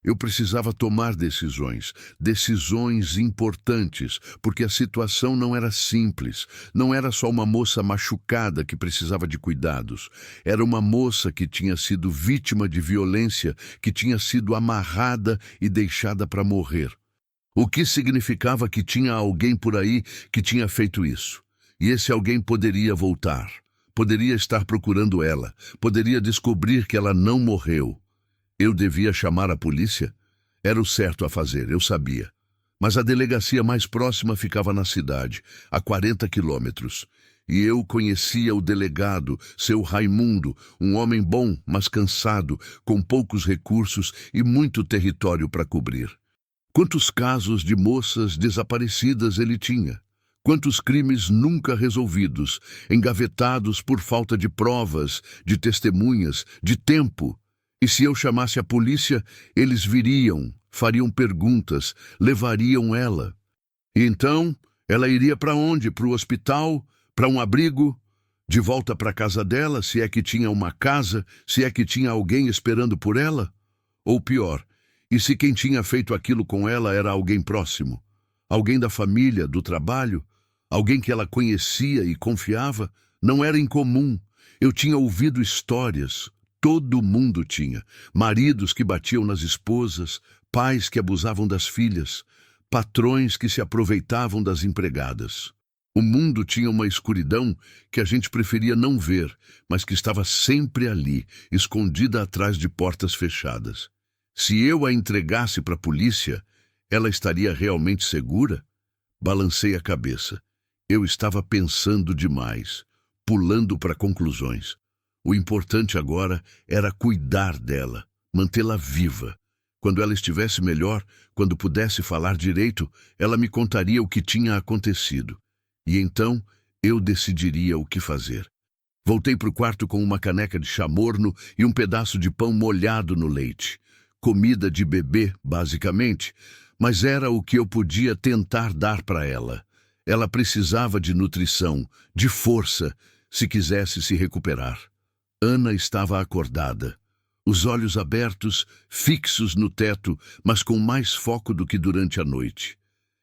Eu precisava tomar decisões, decisões importantes, porque a situação não era simples. Não era só uma moça machucada que precisava de cuidados. Era uma moça que tinha sido vítima de violência, que tinha sido amarrada e deixada para morrer. O que significava que tinha alguém por aí que tinha feito isso. E esse alguém poderia voltar. Poderia estar procurando ela. Poderia descobrir que ela não morreu. Eu devia chamar a polícia? Era o certo a fazer, eu sabia. Mas a delegacia mais próxima ficava na cidade, a 40 quilômetros. E eu conhecia o delegado, seu Raimundo, um homem bom, mas cansado, com poucos recursos e muito território para cobrir. Quantos casos de moças desaparecidas ele tinha? Quantos crimes nunca resolvidos, engavetados por falta de provas, de testemunhas, de tempo? E se eu chamasse a polícia, eles viriam, fariam perguntas, levariam ela. E então, ela iria para onde? Para o hospital? Para um abrigo? De volta para a casa dela, se é que tinha uma casa, se é que tinha alguém esperando por ela? Ou pior, e se quem tinha feito aquilo com ela era alguém próximo? Alguém da família, do trabalho? Alguém que ela conhecia e confiava? Não era incomum. Eu tinha ouvido histórias. Todo mundo tinha. Maridos que batiam nas esposas, pais que abusavam das filhas, patrões que se aproveitavam das empregadas. O mundo tinha uma escuridão que a gente preferia não ver, mas que estava sempre ali, escondida atrás de portas fechadas. Se eu a entregasse para a polícia, ela estaria realmente segura? Balancei a cabeça. Eu estava pensando demais, pulando para conclusões. O importante agora era cuidar dela, mantê-la viva. Quando ela estivesse melhor, quando pudesse falar direito, ela me contaria o que tinha acontecido. E então eu decidiria o que fazer. Voltei para o quarto com uma caneca de chá morno e um pedaço de pão molhado no leite. Comida de bebê, basicamente, mas era o que eu podia tentar dar para ela. Ela precisava de nutrição, de força, se quisesse se recuperar. Ana estava acordada, os olhos abertos, fixos no teto, mas com mais foco do que durante a noite.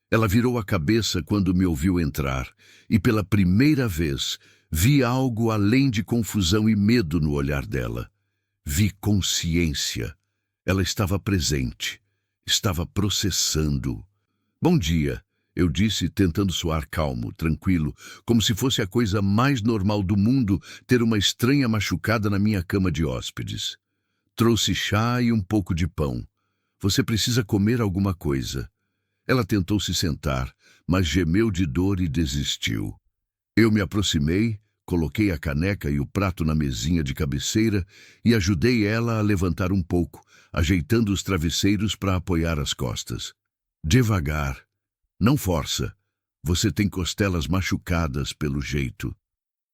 Ela virou a cabeça quando me ouviu entrar, e pela primeira vez vi algo além de confusão e medo no olhar dela. Vi consciência. Ela estava presente, estava processando. "Bom dia", eu disse, tentando soar calmo, tranquilo, como se fosse a coisa mais normal do mundo ter uma estranha machucada na minha cama de hóspedes. "Trouxe chá e um pouco de pão. Você precisa comer alguma coisa." Ela tentou se sentar, mas gemeu de dor e desistiu. Eu me aproximei, coloquei a caneca e o prato na mesinha de cabeceira e ajudei ela a levantar um pouco, ajeitando os travesseiros para apoiar as costas. "Devagar. Não força. Você tem costelas machucadas pelo jeito."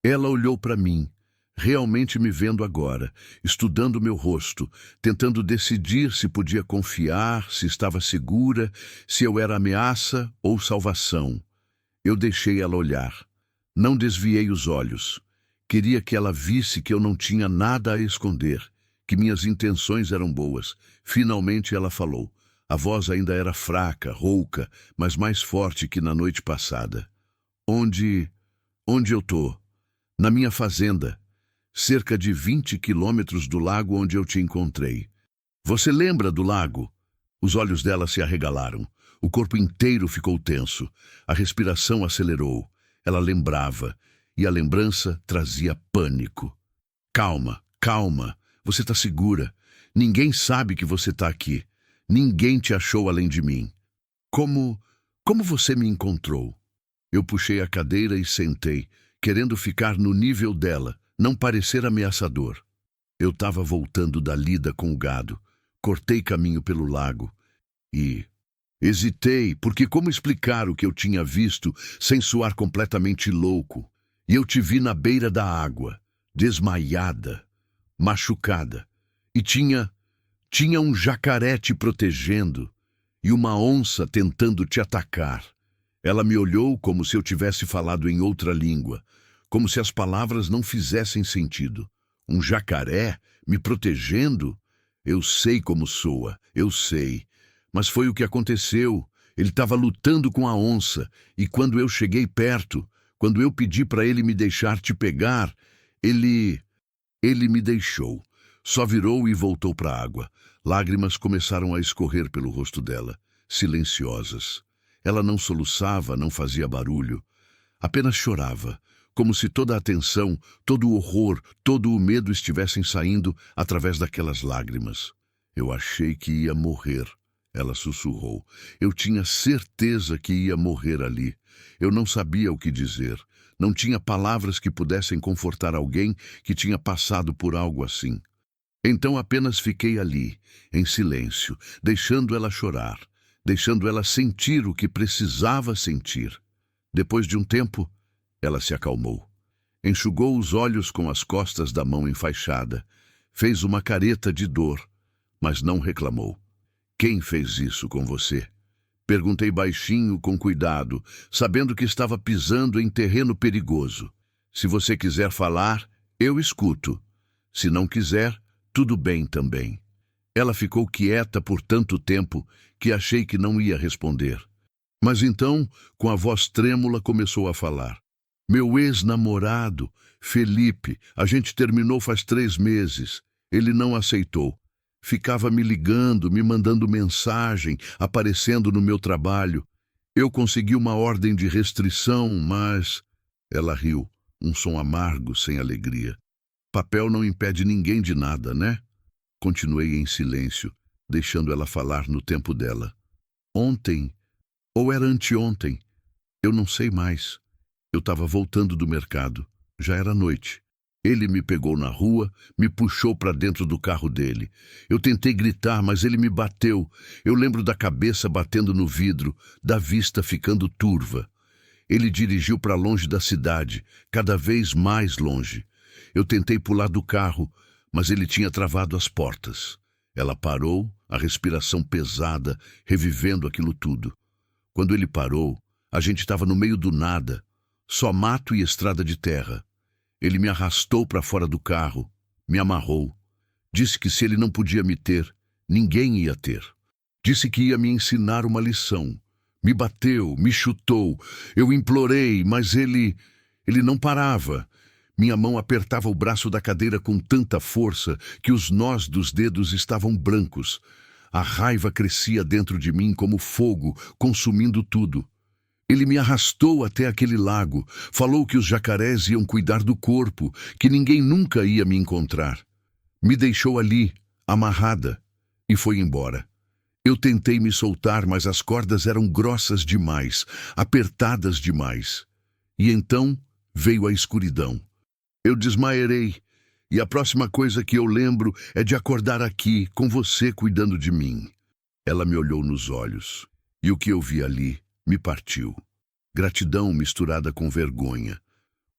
Ela olhou para mim, realmente me vendo agora, estudando meu rosto, tentando decidir se podia confiar, se estava segura, se eu era ameaça ou salvação. Eu deixei ela olhar. Não desviei os olhos. Queria que ela visse que eu não tinha nada a esconder, que minhas intenções eram boas. Finalmente ela falou. A voz ainda era fraca, rouca, mas mais forte que na noite passada. Onde eu tô?" "Na minha fazenda, cerca de 20 quilômetros do lago onde eu te encontrei." "Você lembra do lago?" Os olhos dela se arregalaram. O corpo inteiro ficou tenso. A respiração acelerou. Ela lembrava, e a lembrança trazia pânico. "Calma, calma. Você está segura. Ninguém sabe que você está aqui. Ninguém te achou além de mim." Como você me encontrou?" Eu puxei a cadeira e sentei, querendo ficar no nível dela, não parecer ameaçador. Eu estava voltando da lida com o gado. Cortei caminho pelo lago e hesitei, porque como explicar o que eu tinha visto sem soar completamente louco? E eu te vi na beira da água, desmaiada, machucada, e tinha um jacaré te protegendo e uma onça tentando te atacar. Ela me olhou como se eu tivesse falado em outra língua, como se as palavras não fizessem sentido. Um jacaré me protegendo? Eu sei como soa, eu sei. Mas foi o que aconteceu. Ele estava lutando com a onça, e quando eu cheguei perto, quando eu pedi para ele me deixar te pegar, ele me deixou. Só virou e voltou para a água. Lágrimas começaram a escorrer pelo rosto dela, silenciosas. Ela não soluçava, não fazia barulho. Apenas chorava, como se toda a tensão, todo o horror, todo o medo estivessem saindo através daquelas lágrimas. "Eu achei que ia morrer", ela sussurrou. "Eu tinha certeza que ia morrer ali. Eu não sabia o que dizer. Não tinha palavras que pudessem confortar alguém que tinha passado por algo assim. Então apenas fiquei ali, em silêncio, deixando ela chorar, deixando ela sentir o que precisava sentir. Depois de um tempo, ela se acalmou. Enxugou os olhos com as costas da mão enfaixada. Fez uma careta de dor, mas não reclamou. "Quem fez isso com você?" Perguntei baixinho, com cuidado, sabendo que estava pisando em terreno perigoso. "Se você quiser falar, eu escuto. Se não quiser, tudo bem também." Ela ficou quieta por tanto tempo que achei que não ia responder. Mas então, com a voz trêmula, começou a falar. "Meu ex-namorado, Felipe, a gente terminou faz 3 meses. Ele não aceitou. Ficava me ligando, me mandando mensagem, aparecendo no meu trabalho. Eu consegui uma ordem de restrição, mas..." Ela riu, um som amargo, sem alegria. "Papel não impede ninguém de nada, né?" Continuei em silêncio, deixando ela falar no tempo dela. "Ontem, ou era anteontem, eu não sei mais. Eu estava voltando do mercado. Já era noite. Ele me pegou na rua, me puxou para dentro do carro dele. Eu tentei gritar, mas ele me bateu. Eu lembro da cabeça batendo no vidro, da vista ficando turva. Ele dirigiu para longe da cidade, cada vez mais longe. Eu tentei pular do carro, mas ele tinha travado as portas. Ela parou, a respiração pesada, revivendo aquilo tudo. Quando ele parou, a gente estava no meio do nada, só mato e estrada de terra. Ele me arrastou para fora do carro, me amarrou. Disse que se ele não podia me ter, ninguém ia ter. Disse que ia me ensinar uma lição. Me bateu, me chutou. Eu implorei, mas ele não parava. Minha mão apertava o braço da cadeira com tanta força que os nós dos dedos estavam brancos. A raiva crescia dentro de mim como fogo, consumindo tudo. Ele me arrastou até aquele lago, falou que os jacarés iam cuidar do corpo, que ninguém nunca ia me encontrar. Me deixou ali, amarrada, e foi embora. Eu tentei me soltar, mas as cordas eram grossas demais, apertadas demais. E então veio a escuridão. Eu desmaiei, e a próxima coisa que eu lembro é de acordar aqui, com você cuidando de mim. Ela me olhou nos olhos, e o que eu vi ali me partiu. Gratidão misturada com vergonha,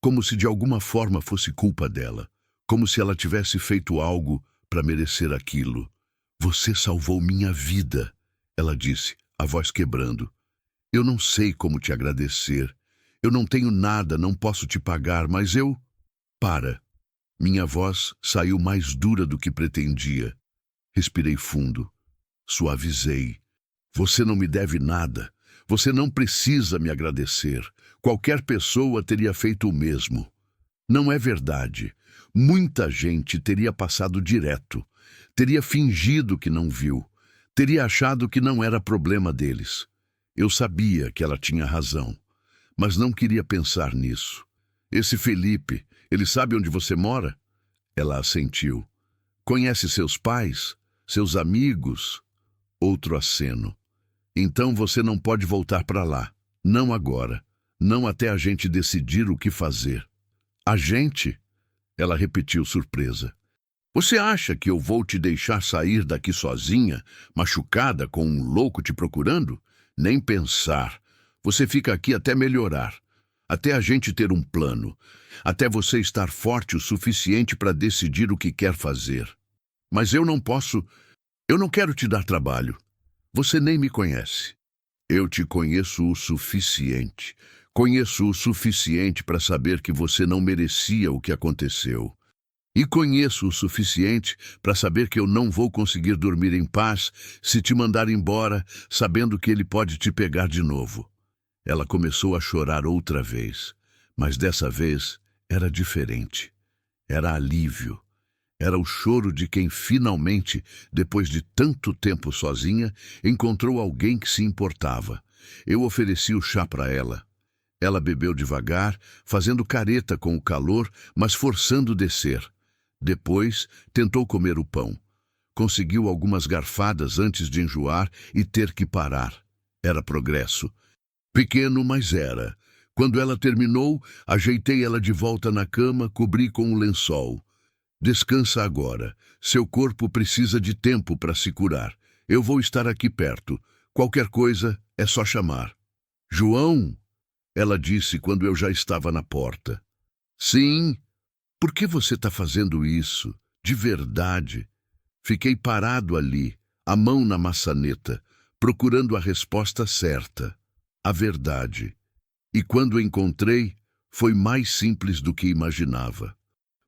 como se de alguma forma fosse culpa dela, como se ela tivesse feito algo para merecer aquilo. Você salvou minha vida, ela disse, a voz quebrando. Eu não sei como te agradecer. Eu não tenho nada, não posso te pagar, mas eu... Para. Minha voz saiu mais dura do que pretendia. Respirei fundo. Suavizei. Você não me deve nada. Você não precisa me agradecer. Qualquer pessoa teria feito o mesmo. Não é verdade. Muita gente teria passado direto. Teria fingido que não viu. Teria achado que não era problema deles. Eu sabia que ela tinha razão, mas não queria pensar nisso. Esse Felipe, ele sabe onde você mora? Ela assentiu. Conhece seus pais? Seus amigos? Outro aceno. Então você não pode voltar para lá. Não agora. Não até a gente decidir o que fazer. A gente? Ela repetiu surpresa. Você acha que eu vou te deixar sair daqui sozinha, machucada, com um louco te procurando? Nem pensar. Você fica aqui até melhorar. Até a gente ter um plano. Até você estar forte o suficiente para decidir o que quer fazer. Mas eu não posso... Eu não quero te dar trabalho. Você nem me conhece. Eu te conheço o suficiente. Conheço o suficiente para saber que você não merecia o que aconteceu. E conheço o suficiente para saber que eu não vou conseguir dormir em paz se te mandar embora, sabendo que ele pode te pegar de novo. Ela começou a chorar outra vez, mas dessa vez era diferente. Era alívio. Era o choro de quem finalmente, depois de tanto tempo sozinha, encontrou alguém que se importava. Eu ofereci o chá para ela. Ela bebeu devagar, fazendo careta com o calor, mas forçando descer. Depois, tentou comer o pão. Conseguiu algumas garfadas antes de enjoar e ter que parar. Era progresso. Pequeno, mas era. Quando ela terminou, ajeitei ela de volta na cama, cobri com um lençol. Descansa agora. Seu corpo precisa de tempo para se curar. Eu vou estar aqui perto. Qualquer coisa é só chamar. João, ela disse quando eu já estava na porta. Sim. Por que você está fazendo isso? De verdade. Fiquei parado ali, a mão na maçaneta, procurando a resposta certa. A verdade. E quando encontrei, foi mais simples do que imaginava.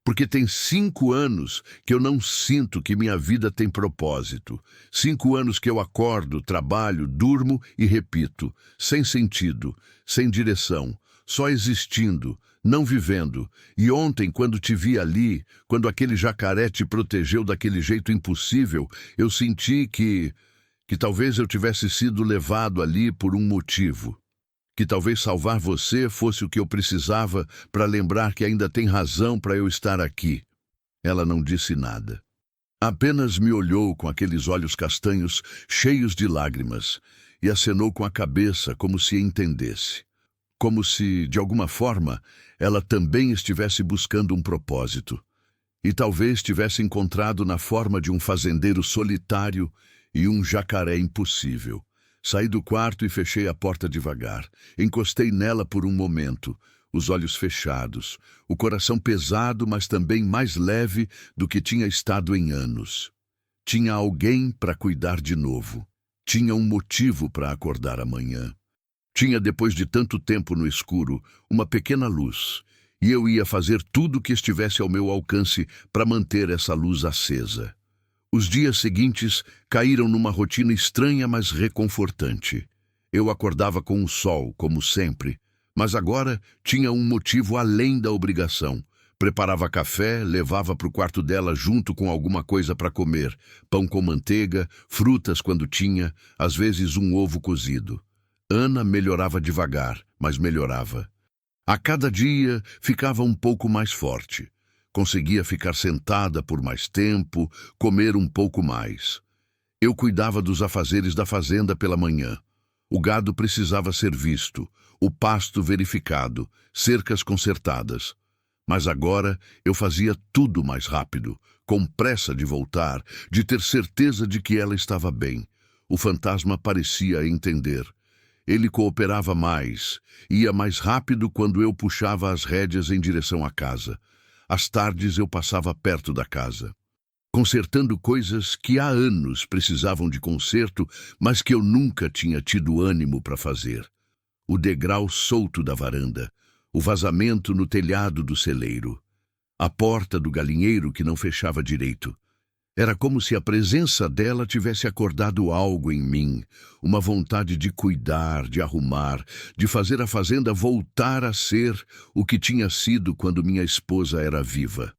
Porque tem 5 anos que eu não sinto que minha vida tem propósito. 5 anos que eu acordo, trabalho, durmo e repito, sem sentido, sem direção, só existindo, não vivendo. E ontem, quando te vi ali, quando aquele jacaré te protegeu daquele jeito impossível, eu senti que talvez eu tivesse sido levado ali por um motivo. Que talvez salvar você fosse o que eu precisava para lembrar que ainda tem razão para eu estar aqui. Ela não disse nada. Apenas me olhou com aqueles olhos castanhos cheios de lágrimas e acenou com a cabeça como se entendesse. como se, de alguma forma, ela também estivesse buscando um propósito. E talvez tivesse encontrado na forma de um fazendeiro solitário e um jacaré impossível. Saí do quarto e fechei a porta devagar. Encostei nela por um momento, os olhos fechados, o coração pesado, mas também mais leve do que tinha estado em anos. Tinha alguém para cuidar de novo. Tinha um motivo para acordar amanhã. Tinha, depois de tanto tempo no escuro, uma pequena luz, e eu ia fazer tudo o que estivesse ao meu alcance para manter essa luz acesa. Os dias seguintes caíram numa rotina estranha, mas reconfortante. Eu acordava com o sol, como sempre, mas agora tinha um motivo além da obrigação. Preparava café, levava para o quarto dela junto com alguma coisa para comer, pão com manteiga, frutas quando tinha, às vezes um ovo cozido. Ana melhorava devagar, mas melhorava. A cada dia ficava um pouco mais forte. Conseguia ficar sentada por mais tempo, comer um pouco mais. Eu cuidava dos afazeres da fazenda pela manhã. O gado precisava ser visto, o pasto verificado, cercas consertadas. Mas agora eu fazia tudo mais rápido, com pressa de voltar, de ter certeza de que ela estava bem. O fantasma parecia entender. Ele cooperava mais, ia mais rápido quando eu puxava as rédeas em direção à casa. Às tardes eu passava perto da casa, consertando coisas que há anos precisavam de conserto, mas que eu nunca tinha tido ânimo para fazer. O degrau solto da varanda, o vazamento no telhado do celeiro, a porta do galinheiro que não fechava direito. Era como se a presença dela tivesse acordado algo em mim, uma vontade de cuidar, de arrumar, de fazer a fazenda voltar a ser o que tinha sido quando minha esposa era viva.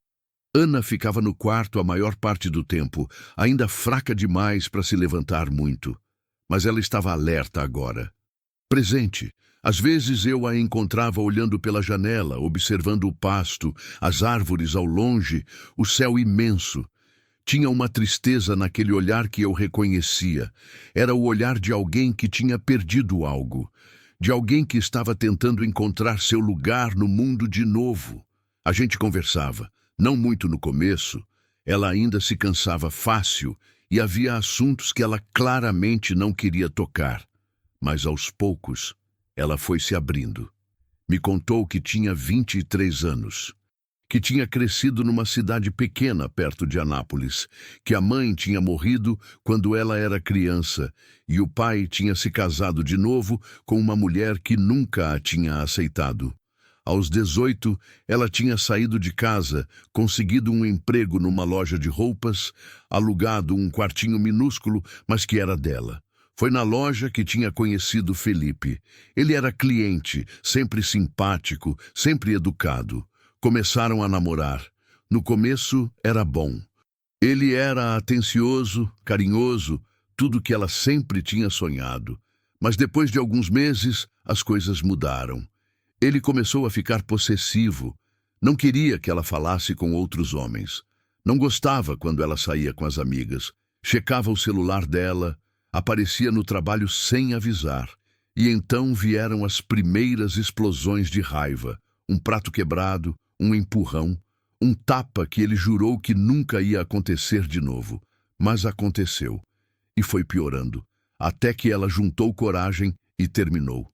Ana ficava no quarto a maior parte do tempo, ainda fraca demais para se levantar muito. Mas ela estava alerta agora. Presente. Às vezes eu a encontrava olhando pela janela, observando o pasto, as árvores ao longe, o céu imenso. Tinha uma tristeza naquele olhar que eu reconhecia. Era o olhar de alguém que tinha perdido algo, de alguém que estava tentando encontrar seu lugar no mundo de novo. A gente conversava, não muito no começo. Ela ainda se cansava fácil e havia assuntos que ela claramente não queria tocar. Mas aos poucos, ela foi se abrindo. Me contou que tinha 23 anos. Que tinha crescido numa cidade pequena perto de Anápolis, que a mãe tinha morrido quando ela era criança e o pai tinha se casado de novo com uma mulher que nunca a tinha aceitado. Aos 18, ela tinha saído de casa, conseguido um emprego numa loja de roupas, alugado um quartinho minúsculo, mas que era dela. Foi na loja que tinha conhecido Felipe. Ele era cliente, sempre simpático, sempre educado. Começaram a namorar. No começo era bom. Ele era atencioso, carinhoso, tudo que ela sempre tinha sonhado. Mas depois de alguns meses, as coisas mudaram. Ele começou a ficar possessivo. Não queria que ela falasse com outros homens. Não gostava quando ela saía com as amigas. Checava o celular dela, aparecia no trabalho sem avisar. E então vieram as primeiras explosões de raiva. Um prato quebrado, um empurrão, um tapa que ele jurou que nunca ia acontecer de novo. Mas aconteceu. E foi piorando, até que ela juntou coragem e terminou.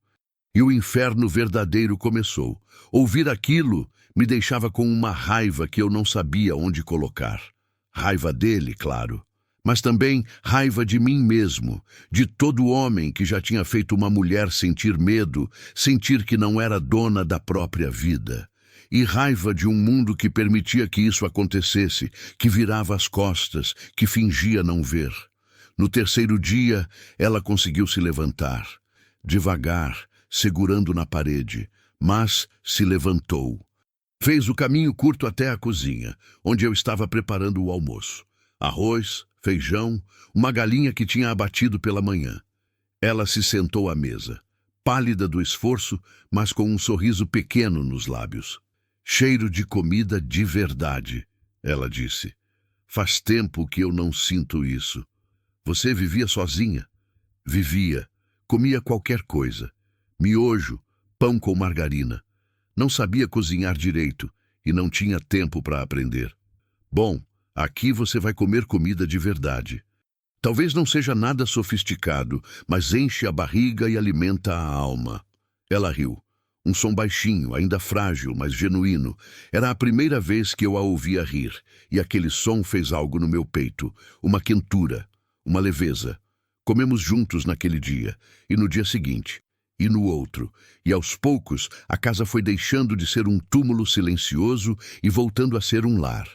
E o inferno verdadeiro começou. Ouvir aquilo me deixava com uma raiva que eu não sabia onde colocar. Raiva dele, claro. Mas também raiva de mim mesmo, de todo homem que já tinha feito uma mulher sentir medo, sentir que não era dona da própria vida. E raiva de um mundo que permitia que isso acontecesse, que virava as costas, que fingia não ver. No terceiro dia, ela conseguiu se levantar. Devagar, segurando na parede, mas se levantou. Fez o caminho curto até a cozinha, onde eu estava preparando o almoço. Arroz, feijão, uma galinha que tinha abatido pela manhã. Ela se sentou à mesa, pálida do esforço, mas com um sorriso pequeno nos lábios. Cheiro de comida de verdade, ela disse. Faz tempo que eu não sinto isso. Você vivia sozinha? Vivia. Comia qualquer coisa. Miojo, pão com margarina. Não sabia cozinhar direito e não tinha tempo para aprender. Bom, aqui você vai comer comida de verdade. Talvez não seja nada sofisticado, mas enche a barriga e alimenta a alma. Ela riu. Um som baixinho, ainda frágil, mas genuíno. Era a primeira vez que eu a ouvia rir, e aquele som fez algo no meu peito, uma quentura, uma leveza. Comemos juntos naquele dia, e no dia seguinte, e no outro, e aos poucos a casa foi deixando de ser um túmulo silencioso e voltando a ser um lar.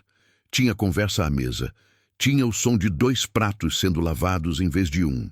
Tinha conversa à mesa, tinha o som de 2 pratos sendo lavados em vez de um.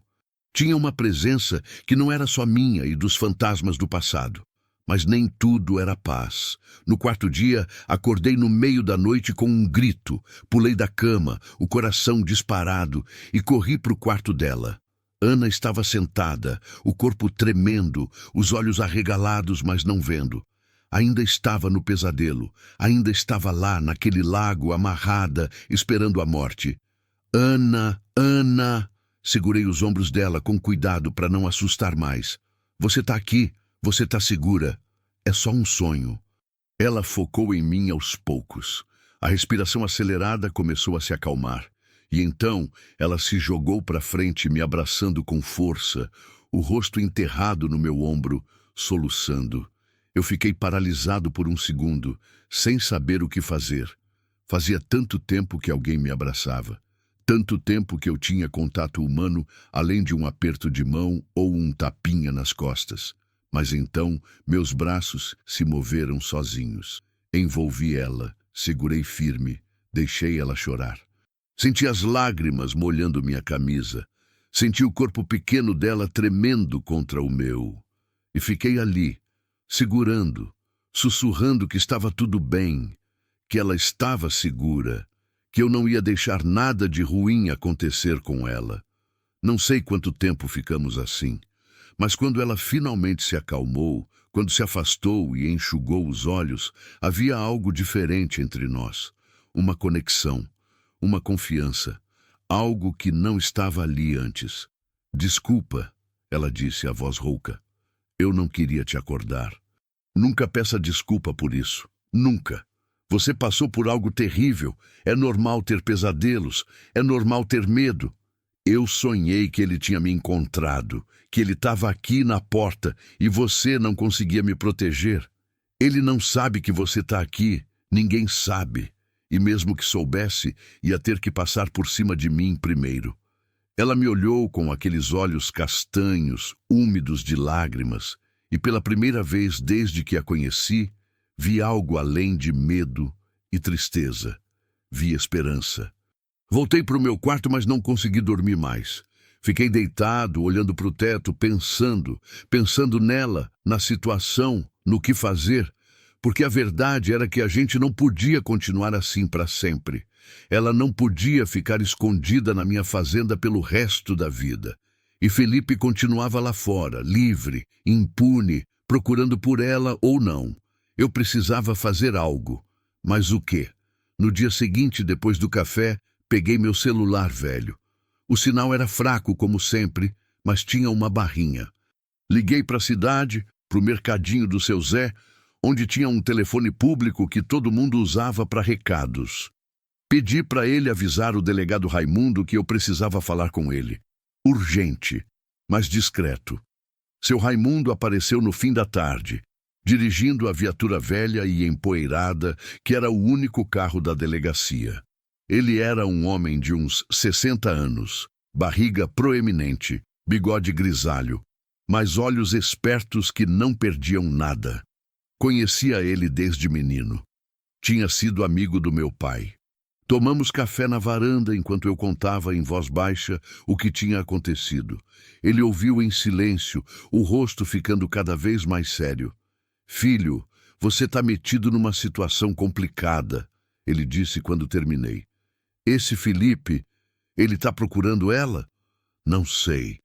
Tinha uma presença que não era só minha e dos fantasmas do passado. Mas nem tudo era paz. No 4º dia, acordei no meio da noite com um grito, pulei da cama, o coração disparado, e corri para o quarto dela. Ana estava sentada, o corpo tremendo, os olhos arregalados, mas não vendo. Ainda estava no pesadelo, ainda estava lá, naquele lago, amarrada, esperando a morte. Ana, Ana! Segurei os ombros dela com cuidado para não assustar mais. Você está aqui. Você está segura. É só um sonho. Ela focou em mim aos poucos. A respiração acelerada começou a se acalmar. E então ela se jogou para frente, me abraçando com força, o rosto enterrado no meu ombro, soluçando. Eu fiquei paralisado por um segundo, sem saber o que fazer. Fazia tanto tempo que alguém me abraçava. Tanto tempo que eu tinha contato humano, além de um aperto de mão ou um tapinha nas costas. Mas então meus braços se moveram sozinhos. Envolvi ela, segurei firme, deixei ela chorar. Senti as lágrimas molhando minha camisa. Senti o corpo pequeno dela tremendo contra o meu. E fiquei ali, segurando, sussurrando que estava tudo bem, que ela estava segura, que eu não ia deixar nada de ruim acontecer com ela. Não sei quanto tempo ficamos assim. Mas quando ela finalmente se acalmou, quando se afastou e enxugou os olhos, havia algo diferente entre nós. Uma conexão, uma confiança, algo que não estava ali antes. Desculpa, ela disse, a voz rouca. Eu não queria te acordar. Nunca peça desculpa por isso. Nunca. Você passou por algo terrível. É normal ter pesadelos. É normal ter medo. Eu sonhei que ele tinha me encontrado, que ele estava aqui na porta e você não conseguia me proteger. Ele não sabe que você está aqui, ninguém sabe. E mesmo que soubesse, ia ter que passar por cima de mim primeiro. Ela me olhou com aqueles olhos castanhos, úmidos de lágrimas, e pela primeira vez desde que a conheci, vi algo além de medo e tristeza. Vi esperança. Voltei para o meu quarto, mas não consegui dormir mais. Fiquei deitado, olhando para o teto, pensando nela, na situação, no que fazer, porque a verdade era que a gente não podia continuar assim para sempre. Ela não podia ficar escondida na minha fazenda pelo resto da vida. E Felipe continuava lá fora, livre, impune, procurando por ela ou não. Eu precisava fazer algo. Mas o quê? No dia seguinte, depois do café, peguei meu celular velho. O sinal era fraco, como sempre, mas tinha uma barrinha. Liguei para a cidade, para o mercadinho do seu Zé, onde tinha um telefone público que todo mundo usava para recados. Pedi para ele avisar o delegado Raimundo que eu precisava falar com ele. Urgente, mas discreto. Seu Raimundo apareceu no fim da tarde, dirigindo a viatura velha e empoeirada, que era o único carro da delegacia. Ele era um homem de uns 60 anos, barriga proeminente, bigode grisalho, mas olhos espertos que não perdiam nada. Conhecia ele desde menino. Tinha sido amigo do meu pai. Tomamos café na varanda enquanto eu contava em voz baixa o que tinha acontecido. Ele ouviu em silêncio, o rosto ficando cada vez mais sério. Filho, você está metido numa situação complicada, ele disse quando terminei. Esse Felipe, ele está procurando ela? Não sei,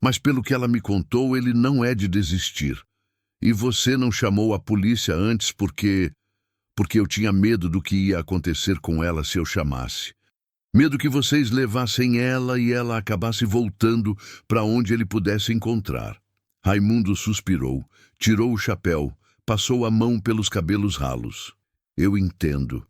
mas pelo que ela me contou, ele não é de desistir. E você não chamou a polícia antes porque eu tinha medo do que ia acontecer com ela se eu chamasse. Medo que vocês levassem ela e ela acabasse voltando para onde ele pudesse encontrar. Raimundo suspirou, Tirou o chapéu, passou a mão pelos cabelos ralos. Eu entendo.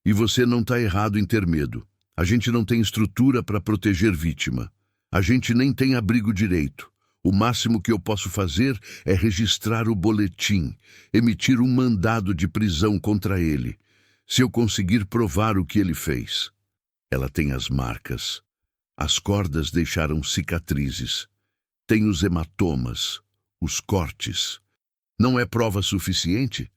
E você não está errado em ter medo. A gente não tem estrutura para proteger vítima. A gente nem tem abrigo direito. O máximo que eu posso fazer é registrar o boletim, emitir um mandado de prisão contra ele, se eu conseguir provar o que ele fez. Ela tem as marcas. As cordas deixaram cicatrizes. Tem os hematomas, os cortes. Não é prova suficiente?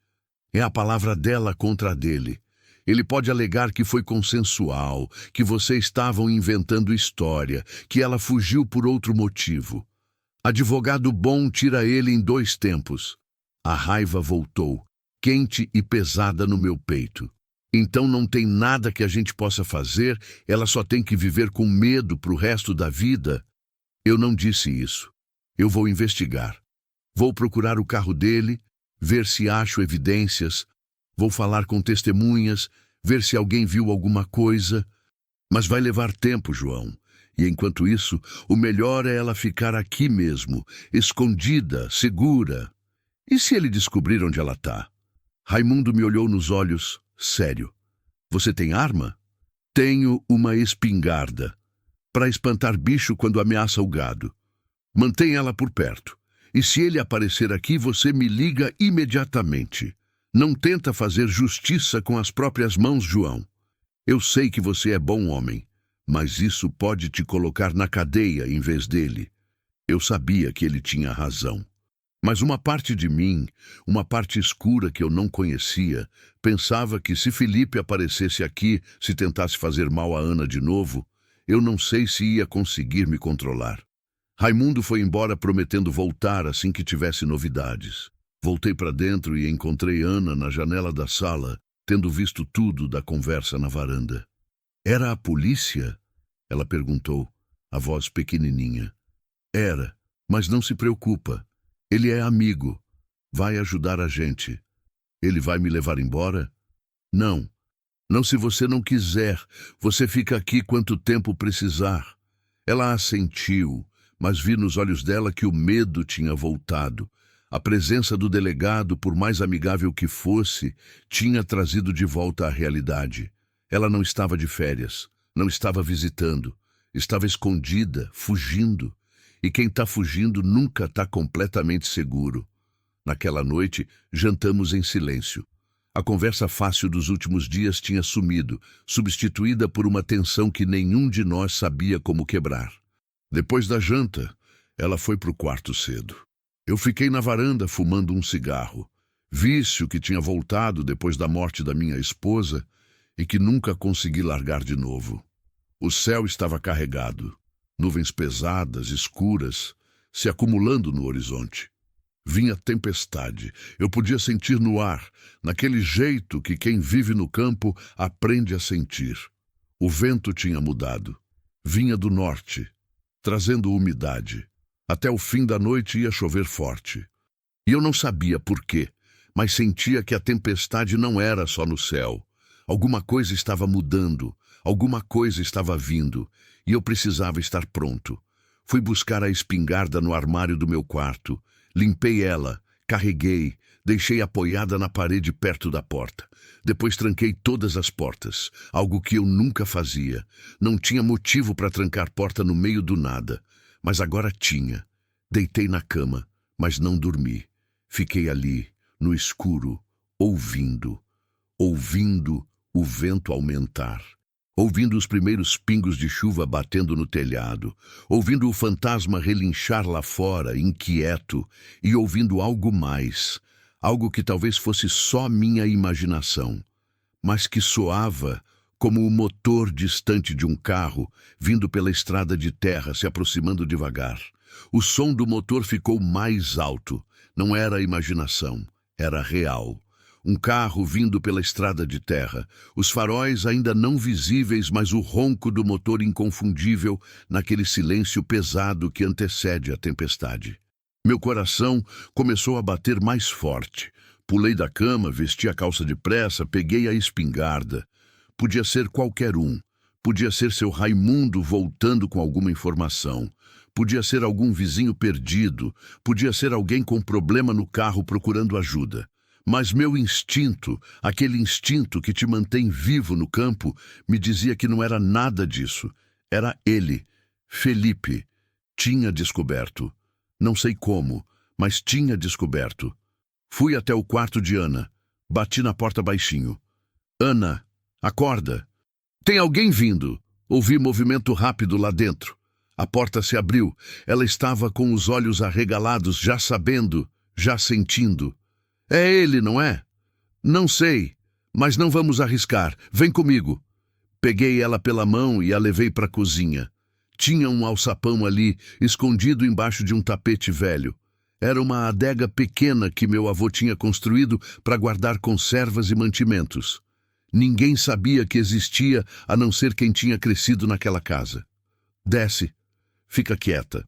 É a palavra dela contra a dele. Ele pode alegar que foi consensual, que vocês estavam inventando história, que ela fugiu por outro motivo. Advogado bom tira ele em 2 tempos. A raiva voltou, quente e pesada no meu peito. Então não tem nada que a gente possa fazer, ela só tem que viver com medo pro resto da vida. Eu não disse isso. Eu vou investigar. Vou procurar o carro dele, ver se acho evidências. Vou falar com testemunhas, ver se alguém viu alguma coisa. Mas vai levar tempo, João. E enquanto isso, o melhor é ela ficar aqui mesmo, escondida, segura. E se ele descobrir onde ela está? Raimundo me olhou nos olhos, sério. Você tem arma? Tenho uma espingarda, para espantar bicho quando ameaça o gado. Mantém ela por perto. E se ele aparecer aqui, você me liga imediatamente. Não tenta fazer justiça com as próprias mãos, João. Eu sei que você é bom homem, mas isso pode te colocar na cadeia em vez dele. Eu sabia que ele tinha razão. Mas uma parte de mim, uma parte escura que eu não conhecia, pensava que se Felipe aparecesse aqui, se tentasse fazer mal a Ana de novo, eu não sei se ia conseguir me controlar. Raimundo foi embora prometendo voltar assim que tivesse novidades. Voltei para dentro e encontrei Ana na janela da sala, tendo visto tudo da conversa na varanda. Era a polícia? Ela perguntou, a voz pequenininha. Era, mas não se preocupa. Ele é amigo. Vai ajudar a gente. Ele vai me levar embora? Não. Não se você não quiser. Você fica aqui quanto tempo precisar. Ela assentiu, mas vi nos olhos dela que o medo tinha voltado. A presença do delegado, por mais amigável que fosse, tinha trazido de volta a realidade. Ela não estava de férias, não estava visitando, estava escondida, fugindo. E quem está fugindo nunca está completamente seguro. Naquela noite, jantamos em silêncio. A conversa fácil dos últimos dias tinha sumido, substituída por uma tensão que nenhum de nós sabia como quebrar. Depois da janta, ela foi para o quarto cedo. Eu fiquei na varanda fumando um cigarro. Vício que tinha voltado depois da morte da minha esposa e que nunca consegui largar de novo. O céu estava carregado. Nuvens pesadas, escuras, se acumulando no horizonte. Vinha tempestade. Eu podia sentir no ar, naquele jeito que quem vive no campo aprende a sentir. O vento tinha mudado. Vinha do norte, trazendo umidade. Até o fim da noite ia chover forte. E eu não sabia por quê, mas sentia que a tempestade não era só no céu. Alguma coisa estava mudando, alguma coisa estava vindo, e eu precisava estar pronto. Fui buscar a espingarda no armário do meu quarto, limpei ela, carreguei, deixei apoiada na parede perto da porta. Depois tranquei todas as portas, algo que eu nunca fazia. Não tinha motivo para trancar porta no meio do nada, mas agora tinha. Deitei na cama, mas não dormi. Fiquei ali, no escuro, ouvindo o vento aumentar. Ouvindo os primeiros pingos de chuva batendo no telhado, ouvindo o fantasma relinchar lá fora, inquieto, e ouvindo algo mais, algo que talvez fosse só minha imaginação, mas que soava como o motor distante de um carro vindo pela estrada de terra se aproximando devagar. O som do motor ficou mais alto, não era imaginação, era real. Um carro vindo pela estrada de terra, os faróis ainda não visíveis, mas o ronco do motor inconfundível naquele silêncio pesado que antecede a tempestade. Meu coração começou a bater mais forte. Pulei da cama, vesti a calça depressa, peguei a espingarda. Podia ser qualquer um. Podia ser seu Raimundo voltando com alguma informação. Podia ser algum vizinho perdido, podia ser alguém com problema no carro procurando ajuda. Mas meu instinto, aquele instinto que te mantém vivo no campo, me dizia que não era nada disso. Era ele, Felipe. Tinha descoberto. Não sei como, mas tinha descoberto. Fui até o quarto de Ana. Bati na porta baixinho. Ana, acorda. Tem alguém vindo. Ouvi movimento rápido lá dentro. A porta se abriu. Ela estava com os olhos arregalados, já sabendo, já sentindo. É ele, não é? Não sei, mas não vamos arriscar. Vem comigo. Peguei ela pela mão e a levei para a cozinha. Tinha um alçapão ali, escondido embaixo de um tapete velho. Era uma adega pequena que meu avô tinha construído para guardar conservas e mantimentos. Ninguém sabia que existia a não ser quem tinha crescido naquela casa. Desce. Fica quieta.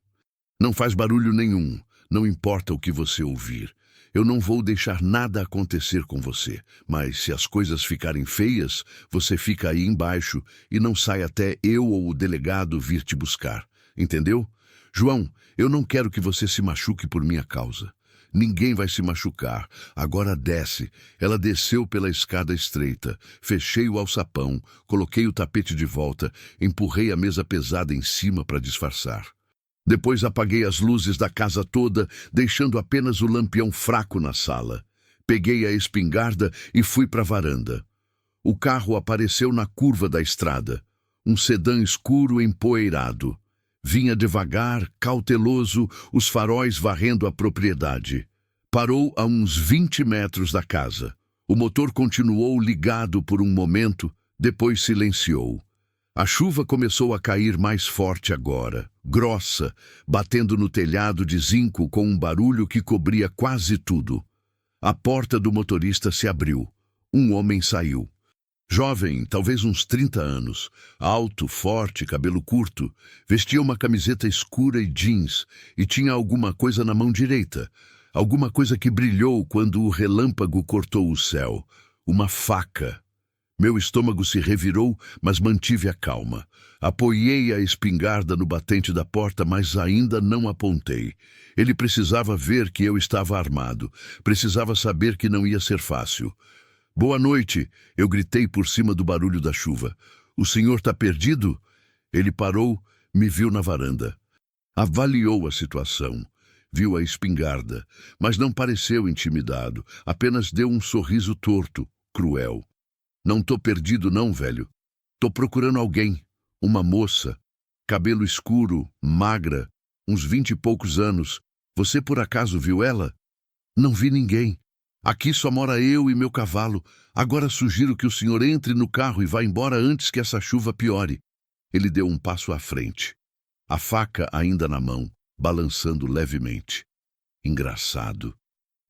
Não faz barulho nenhum. Não importa o que você ouvir. Eu não vou deixar nada acontecer com você, mas se as coisas ficarem feias, você fica aí embaixo e não sai até eu ou o delegado vir te buscar. Entendeu? João, eu não quero que você se machuque por minha causa. Ninguém vai se machucar. Agora desce. Ela desceu pela escada estreita. Fechei o alçapão, coloquei o tapete de volta, empurrei a mesa pesada em cima para disfarçar. Depois apaguei as luzes da casa toda, deixando apenas o lampião fraco na sala. Peguei a espingarda e fui para a varanda. O carro apareceu na curva da estrada. Um sedã escuro empoeirado. Vinha devagar, cauteloso, os faróis varrendo a propriedade. Parou a uns 20 metros da casa. O motor continuou ligado por um momento, depois silenciou. A chuva começou a cair mais forte agora, grossa, batendo no telhado de zinco com um barulho que cobria quase tudo. A porta do motorista se abriu. Um homem saiu. Jovem, talvez uns 30 anos, alto, forte, cabelo curto, vestia uma camiseta escura e jeans e tinha alguma coisa na mão direita, alguma coisa que brilhou quando o relâmpago cortou o céu. Uma faca. Meu estômago se revirou, mas mantive a calma. Apoiei a espingarda no batente da porta, mas ainda não apontei. Ele precisava ver que eu estava armado. Precisava saber que não ia ser fácil. Boa noite, eu gritei por cima do barulho da chuva. O senhor está perdido? Ele parou, me viu na varanda. Avaliou a situação. Viu a espingarda, mas não pareceu intimidado. Apenas deu um sorriso torto, cruel. Não tô perdido não, velho. Tô procurando alguém. Uma moça. Cabelo escuro, magra, uns 20 e poucos anos. Você por acaso viu ela? Não vi ninguém. Aqui só mora eu e meu cavalo. Agora sugiro que o senhor entre no carro e vá embora antes que essa chuva piore. Ele deu um passo à frente. A faca ainda na mão, balançando levemente. Engraçado.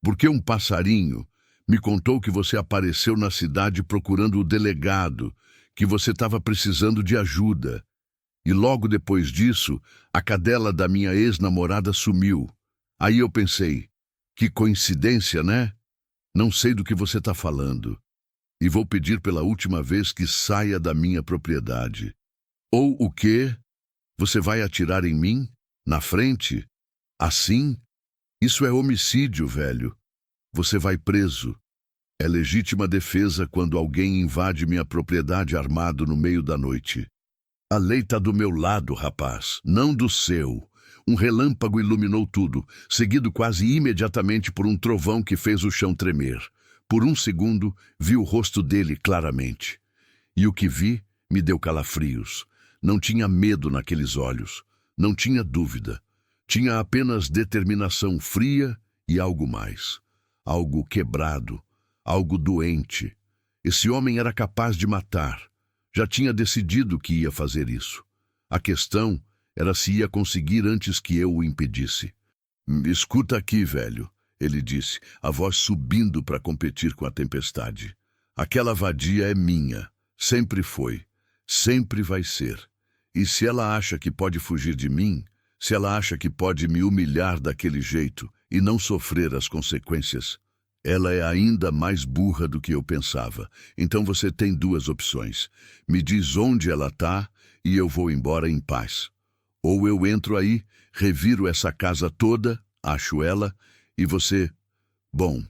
Porque um passarinho me contou que você apareceu na cidade procurando o delegado, que você estava precisando de ajuda. E logo depois disso, a cadela da minha ex-namorada sumiu. Aí eu pensei, que coincidência, né? Não sei do que você está falando. E vou pedir pela última vez que saia da minha propriedade. Ou o quê? Você vai atirar em mim? Na frente? Assim? Isso é homicídio, velho. Você vai preso. É legítima defesa quando alguém invade minha propriedade armado no meio da noite. A lei tá do meu lado, rapaz, não do seu. Um relâmpago iluminou tudo, seguido quase imediatamente por um trovão que fez o chão tremer. Por um segundo, vi o rosto dele claramente. E o que vi me deu calafrios. Não tinha medo naqueles olhos. Não tinha dúvida. Tinha apenas determinação fria e algo mais. Algo quebrado. Algo doente. Esse homem era capaz de matar. Já tinha decidido que ia fazer isso. A questão era se ia conseguir antes que eu o impedisse. Escuta aqui, velho, ele disse, a voz subindo para competir com a tempestade. Aquela vadia é minha. Sempre foi. Sempre vai ser. E se ela acha que pode fugir de mim, se ela acha que pode me humilhar daquele jeito e não sofrer as consequências, ela é ainda mais burra do que eu pensava. Então você tem duas opções. Me diz onde ela está e eu vou embora em paz. Ou eu entro aí, reviro essa casa toda, acho ela, e você... Bom,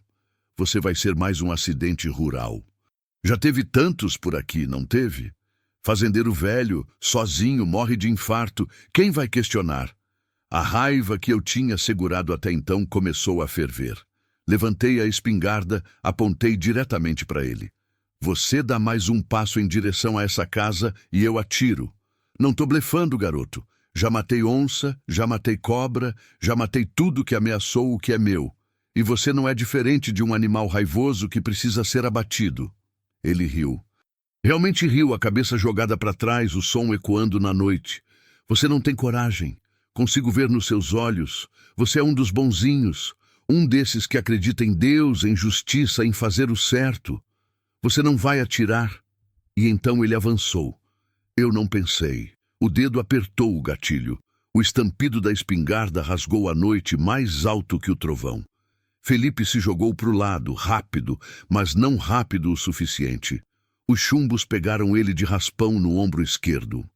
você vai ser mais um acidente rural. Já teve tantos por aqui, não teve? Fazendeiro velho, sozinho, morre de infarto. Quem vai questionar? A raiva que eu tinha segurado até então começou a ferver. Levantei a espingarda, apontei diretamente para ele. Você dá mais um passo em direção a essa casa e eu atiro. Não tô blefando, garoto. Já matei onça, já matei cobra, já matei tudo que ameaçou o que é meu. E você não é diferente de um animal raivoso que precisa ser abatido. Ele riu. Realmente riu, a cabeça jogada para trás, o som ecoando na noite. Você não tem coragem. Consigo ver nos seus olhos. Você é um dos bonzinhos. Um desses que acredita em Deus, em justiça, em fazer o certo. Você não vai atirar. E então ele avançou. Eu não pensei. O dedo apertou o gatilho. O estampido da espingarda rasgou a noite mais alto que o trovão. Felipe se jogou para o lado, rápido, mas não rápido o suficiente. Os chumbos pegaram ele de raspão no ombro esquerdo.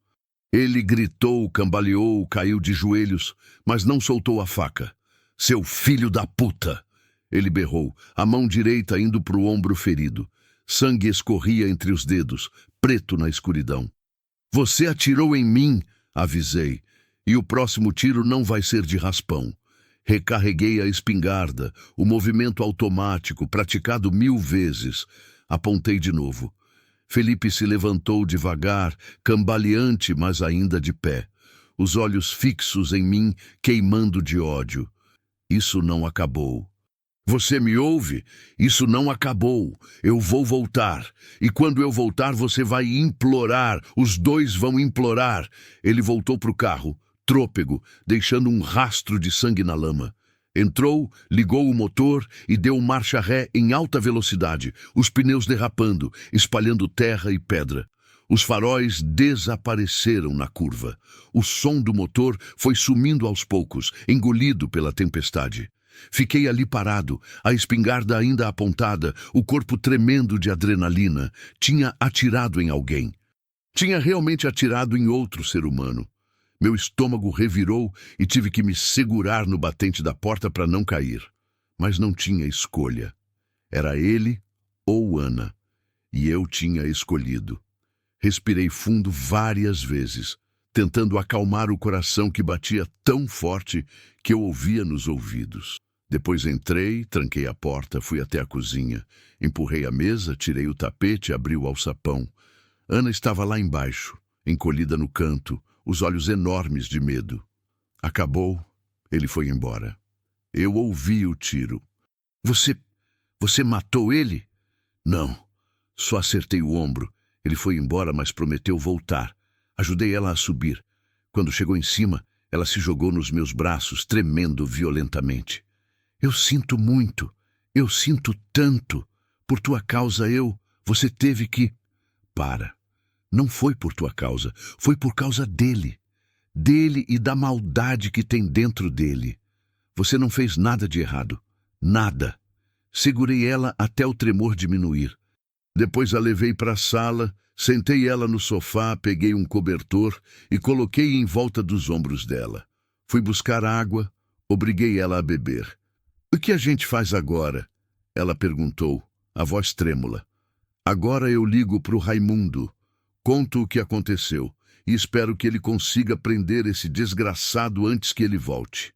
Ele gritou, cambaleou, caiu de joelhos, mas não soltou a faca. Seu filho da puta! Ele berrou, a mão direita indo para o ombro ferido. Sangue escorria entre os dedos, preto na escuridão. Você atirou em mim, avisei, e o próximo tiro não vai ser de raspão. Recarreguei a espingarda, o movimento automático, praticado 1000 vezes. Apontei de novo. Felipe se levantou devagar, cambaleante, mas ainda de pé. Os olhos fixos em mim, queimando de ódio. Isso não acabou. Você me ouve? Isso não acabou. Eu vou voltar. E quando eu voltar, você vai implorar. Os dois vão implorar. Ele voltou para o carro, trôpego, deixando um rastro de sangue na lama. Entrou, ligou o motor e deu marcha ré em alta velocidade, os pneus derrapando, espalhando terra e pedra. Os faróis desapareceram na curva. O som do motor foi sumindo aos poucos, engolido pela tempestade. Fiquei ali parado, a espingarda ainda apontada, o corpo tremendo de adrenalina. Tinha atirado em alguém. Tinha realmente atirado em outro ser humano. Meu estômago revirou e tive que me segurar no batente da porta para não cair. Mas não tinha escolha. Era ele ou Ana. E eu tinha escolhido. Respirei fundo várias vezes, tentando acalmar o coração que batia tão forte que eu ouvia nos ouvidos. Depois entrei, tranquei a porta, fui até a cozinha. Empurrei a mesa, tirei o tapete, abri o alçapão. Ana estava lá embaixo, encolhida no canto, os olhos enormes de medo. Acabou, ele foi embora. Eu ouvi o tiro. Você matou ele? Não, só acertei o ombro. Ele foi embora, mas prometeu voltar. Ajudei ela a subir. Quando chegou em cima, ela se jogou nos meus braços, tremendo violentamente. Eu sinto muito, eu sinto tanto. Por tua causa você teve que... Para. Não foi por tua causa, foi por causa dele. Dele e da maldade que tem dentro dele. Você não fez nada de errado. Nada. Segurei ela até o tremor diminuir. Depois a levei para a sala, sentei ela no sofá, peguei um cobertor e coloquei em volta dos ombros dela. Fui buscar água, obriguei ela a beber. O que a gente faz agora? Ela perguntou, a voz trêmula. Agora eu ligo para o Raimundo. Conto o que aconteceu e espero que ele consiga prender esse desgraçado antes que ele volte.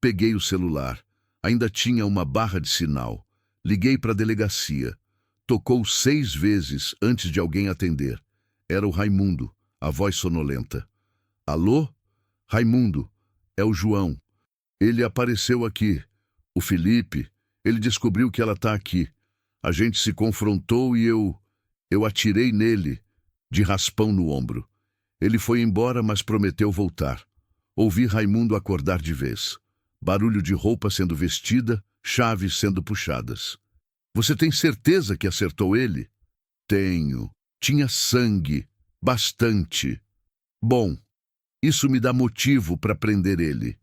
Peguei o celular. Ainda tinha uma barra de sinal. Liguei para a delegacia. Tocou 6 vezes antes de alguém atender. Era o Raimundo, a voz sonolenta. Alô? Raimundo, é o João. Ele apareceu aqui. O Felipe, ele descobriu que ela está aqui. A gente se confrontou e eu atirei nele, de raspão no ombro. Ele foi embora, mas prometeu voltar. Ouvi Raimundo acordar de vez. Barulho de roupa sendo vestida, chaves sendo puxadas. Você tem certeza que acertou ele? Tenho. Tinha sangue. Bastante. Bom, isso me dá motivo para prender ele.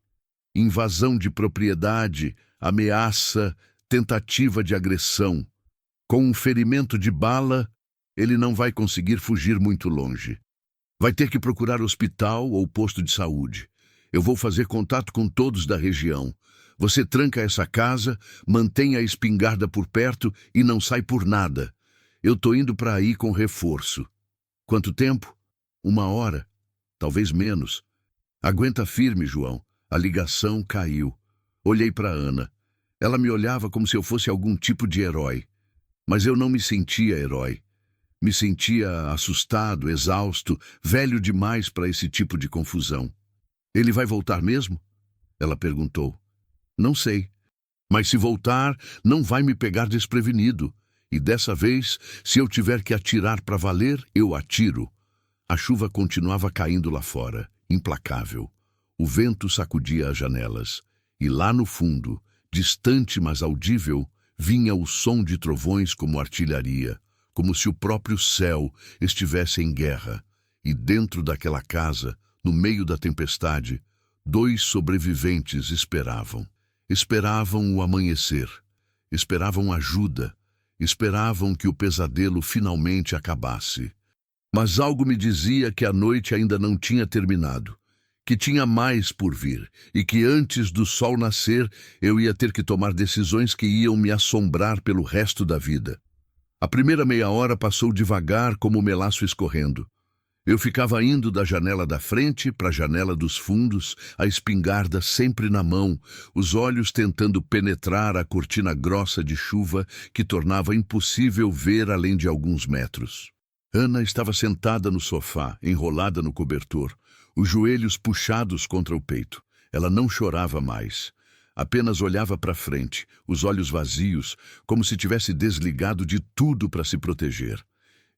Invasão de propriedade, ameaça, tentativa de agressão. Com um ferimento de bala, ele não vai conseguir fugir muito longe. Vai ter que procurar hospital ou posto de saúde. Eu vou fazer contato com todos da região. Você tranca essa casa, mantém a espingarda por perto e não sai por nada. Eu tô indo para aí com reforço. Quanto tempo? 1 hora. Talvez menos. Aguenta firme, João. A ligação caiu. Olhei para Ana. Ela me olhava como se eu fosse algum tipo de herói. Mas eu não me sentia herói. Me sentia assustado, exausto, velho demais para esse tipo de confusão. Ele vai voltar mesmo? Ela perguntou. Não sei. Mas se voltar, não vai me pegar desprevenido. E dessa vez, se eu tiver que atirar para valer, eu atiro. A chuva continuava caindo lá fora, implacável. O vento sacudia as janelas. E lá no fundo, distante mas audível, vinha o som de trovões como artilharia, como se o próprio céu estivesse em guerra. E dentro daquela casa, no meio da tempestade, 2 sobreviventes esperavam. Esperavam o amanhecer. Esperavam ajuda. Esperavam que o pesadelo finalmente acabasse. Mas algo me dizia que a noite ainda não tinha terminado, que tinha mais por vir e que antes do sol nascer eu ia ter que tomar decisões que iam me assombrar pelo resto da vida. A primeira meia hora passou devagar como o melaço escorrendo. Eu ficava indo da janela da frente para a janela dos fundos, a espingarda sempre na mão, os olhos tentando penetrar a cortina grossa de chuva que tornava impossível ver além de alguns metros. Ana estava sentada no sofá, enrolada no cobertor, os joelhos puxados contra o peito. Ela não chorava mais. Apenas olhava para frente, os olhos vazios, como se tivesse desligado de tudo para se proteger.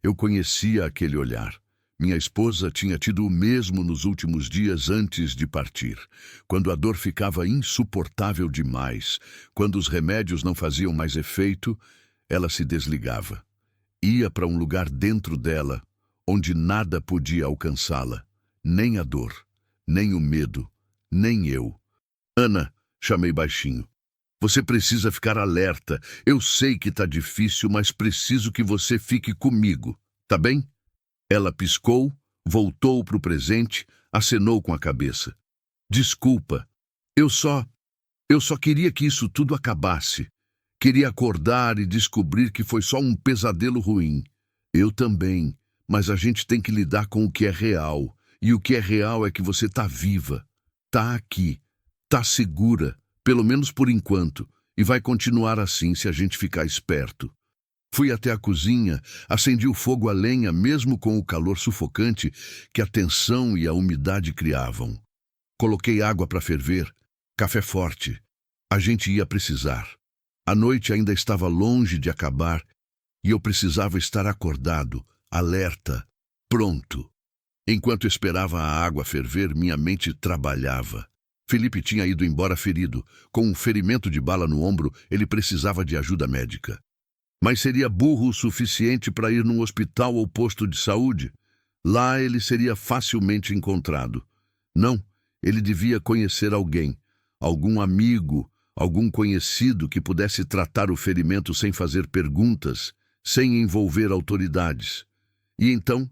Eu conhecia aquele olhar. Minha esposa tinha tido o mesmo nos últimos dias antes de partir, quando a dor ficava insuportável demais, quando os remédios não faziam mais efeito, ela se desligava. Ia para um lugar dentro dela, onde nada podia alcançá-la, nem a dor, nem o medo, nem eu. Ana, chamei baixinho. Você precisa ficar alerta. Eu sei que tá difícil, mas preciso que você fique comigo, tá bem? Ela piscou, voltou para o presente, acenou com a cabeça. Desculpa, eu só queria que isso tudo acabasse. Queria acordar e descobrir que foi só um pesadelo ruim. Eu também, mas a gente tem que lidar com o que é real. E o que é real é que você tá viva, tá aqui, tá segura, pelo menos por enquanto, e vai continuar assim se a gente ficar esperto. Fui até a cozinha, acendi o fogo a lenha mesmo com o calor sufocante que a tensão e a umidade criavam. Coloquei água para ferver, café forte. A gente ia precisar. A noite ainda estava longe de acabar e eu precisava estar acordado, alerta, pronto. Enquanto esperava a água ferver, minha mente trabalhava. Felipe tinha ido embora ferido. Com um ferimento de bala no ombro, ele precisava de ajuda médica. Mas seria burro o suficiente para ir num hospital ou posto de saúde? Lá ele seria facilmente encontrado. Não, ele devia conhecer alguém, algum amigo, algum conhecido que pudesse tratar o ferimento sem fazer perguntas, sem envolver autoridades. E então,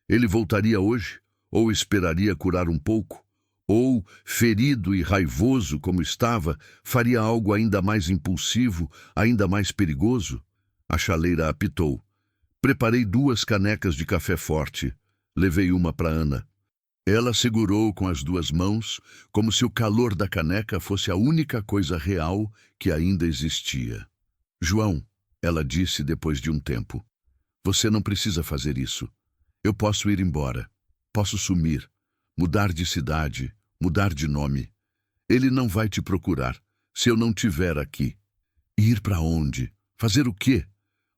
ele voltaria hoje? Ou esperaria curar um pouco? Ou, ferido e raivoso como estava, faria algo ainda mais impulsivo, ainda mais perigoso? A chaleira apitou. Preparei 2 canecas de café forte. Levei uma para Ana. Ela segurou com as 2 mãos, como se o calor da caneca fosse a única coisa real que ainda existia. João, ela disse depois de um tempo, você não precisa fazer isso. Eu posso ir embora. Posso sumir. Mudar de cidade. Mudar de nome. Ele não vai te procurar, se eu não estiver aqui. Ir para onde? Fazer o quê?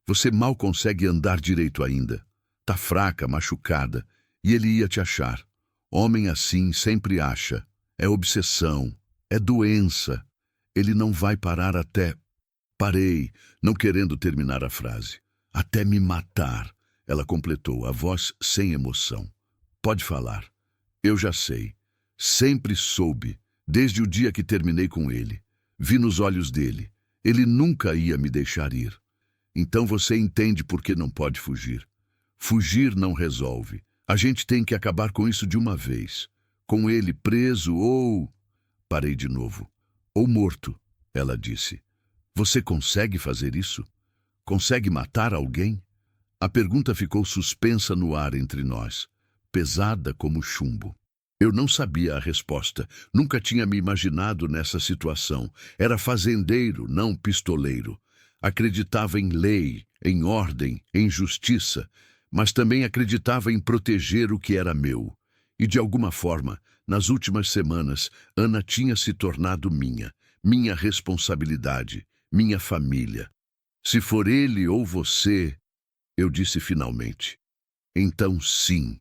Você mal consegue andar direito ainda. Tá fraca, machucada, e ele ia te achar. Homem assim sempre acha. É obsessão. É doença. Ele não vai parar até... Parei, não querendo terminar a frase. Até me matar, ela completou, a voz sem emoção. Pode falar. Eu já sei. Sempre soube, desde o dia que terminei com ele. Vi nos olhos dele. Ele nunca ia me deixar ir. Então você entende por que não pode fugir. Fugir não resolve. A gente tem que acabar com isso de uma vez. com ele preso ou... Parei de novo. Ou morto, ela disse. Você consegue fazer isso? Consegue matar alguém? A pergunta ficou suspensa no ar entre nós, pesada como chumbo. Eu não sabia a resposta, nunca tinha me imaginado nessa situação. Era fazendeiro, não pistoleiro. Acreditava em lei, em ordem, em justiça, mas também acreditava em proteger o que era meu. E de alguma forma, nas últimas semanas, Ana tinha se tornado minha responsabilidade, minha família. Se for ele ou você, eu disse finalmente. Então sim,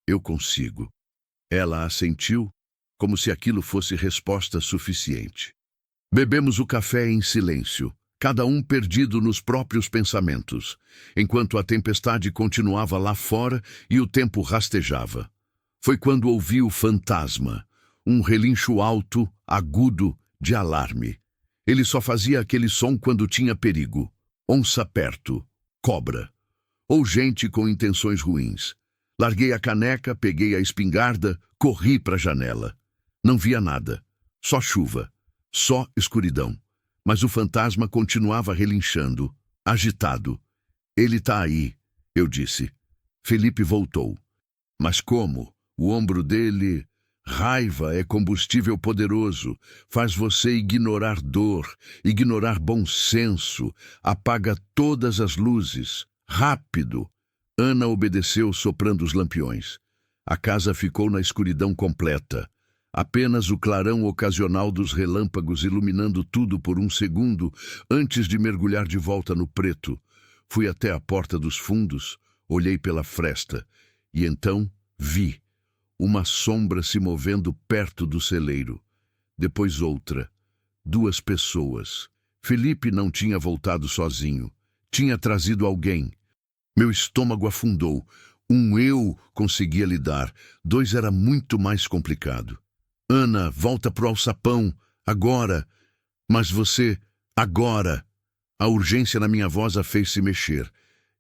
eu consigo. Ela assentiu, como se aquilo fosse resposta suficiente. Bebemos o café em silêncio, cada um perdido nos próprios pensamentos, enquanto a tempestade continuava lá fora e o tempo rastejava. Foi quando ouvi o fantasma, um relincho alto, agudo, de alarme. Ele só fazia aquele som quando tinha perigo. Onça perto, cobra, ou gente com intenções ruins. Larguei a caneca, peguei a espingarda, corri para a janela. Não via nada, só chuva, só escuridão. Mas o fantasma continuava relinchando, agitado. Ele tá aí, eu disse. Felipe voltou. Mas como? O ombro dele... Raiva é combustível poderoso, faz você ignorar dor, ignorar bom senso, apaga todas as luzes. Rápido! Ana obedeceu soprando os lampiões. A casa ficou na escuridão completa. Apenas o clarão ocasional dos relâmpagos iluminando tudo por um segundo antes de mergulhar de volta no preto. Fui até a porta dos fundos, olhei pela fresta e então vi uma sombra se movendo perto do celeiro. Depois outra. 2 pessoas. Felipe não tinha voltado sozinho. Tinha trazido alguém. Meu estômago afundou. Um eu conseguia lidar. 2 era muito mais complicado. Ana, volta pro alçapão. Agora. Mas você... Agora. A urgência na minha voz a fez se mexer.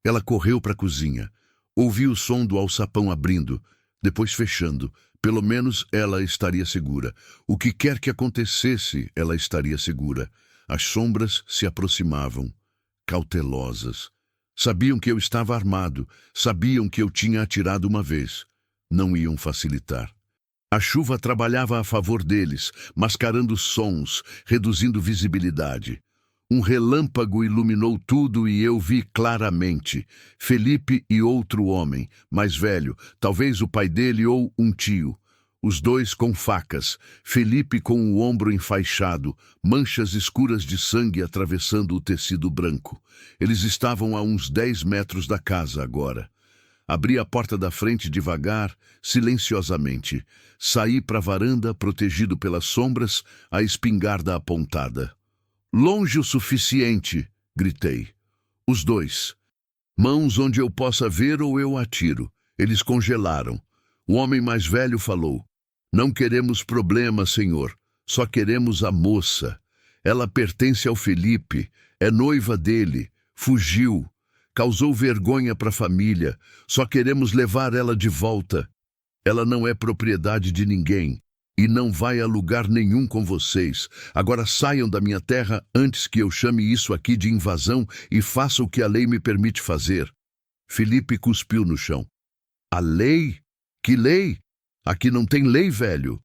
Ela correu para a cozinha. Ouvi o som do alçapão abrindo, depois fechando. Pelo menos ela estaria segura. O que quer que acontecesse, ela estaria segura. As sombras se aproximavam, cautelosas. Sabiam que eu estava armado, sabiam que eu tinha atirado uma vez. Não iam facilitar. A chuva trabalhava a favor deles, mascarando sons, reduzindo visibilidade. Um relâmpago iluminou tudo e eu vi claramente Felipe e outro homem, mais velho, talvez o pai dele ou um tio. Os 2 com facas, Felipe com o ombro enfaixado, manchas escuras de sangue atravessando o tecido branco. Eles estavam a uns 10 metros da casa agora. Abri a porta da frente devagar, silenciosamente. Saí para a varanda, protegido pelas sombras, a espingarda apontada. Longe o suficiente, gritei. Os 2. Mãos onde eu possa ver ou eu atiro. Eles congelaram. O homem mais velho falou. Não queremos problema, senhor. Só queremos a moça. Ela pertence ao Felipe. É noiva dele. Fugiu. Causou vergonha para a família. Só queremos levar ela de volta. Ela não é propriedade de ninguém. E não vai a lugar nenhum com vocês. Agora saiam da minha terra antes que eu chame isso aqui de invasão e faça o que a lei me permite fazer. Felipe cuspiu no chão. A lei? Que lei? Aqui não tem lei, velho.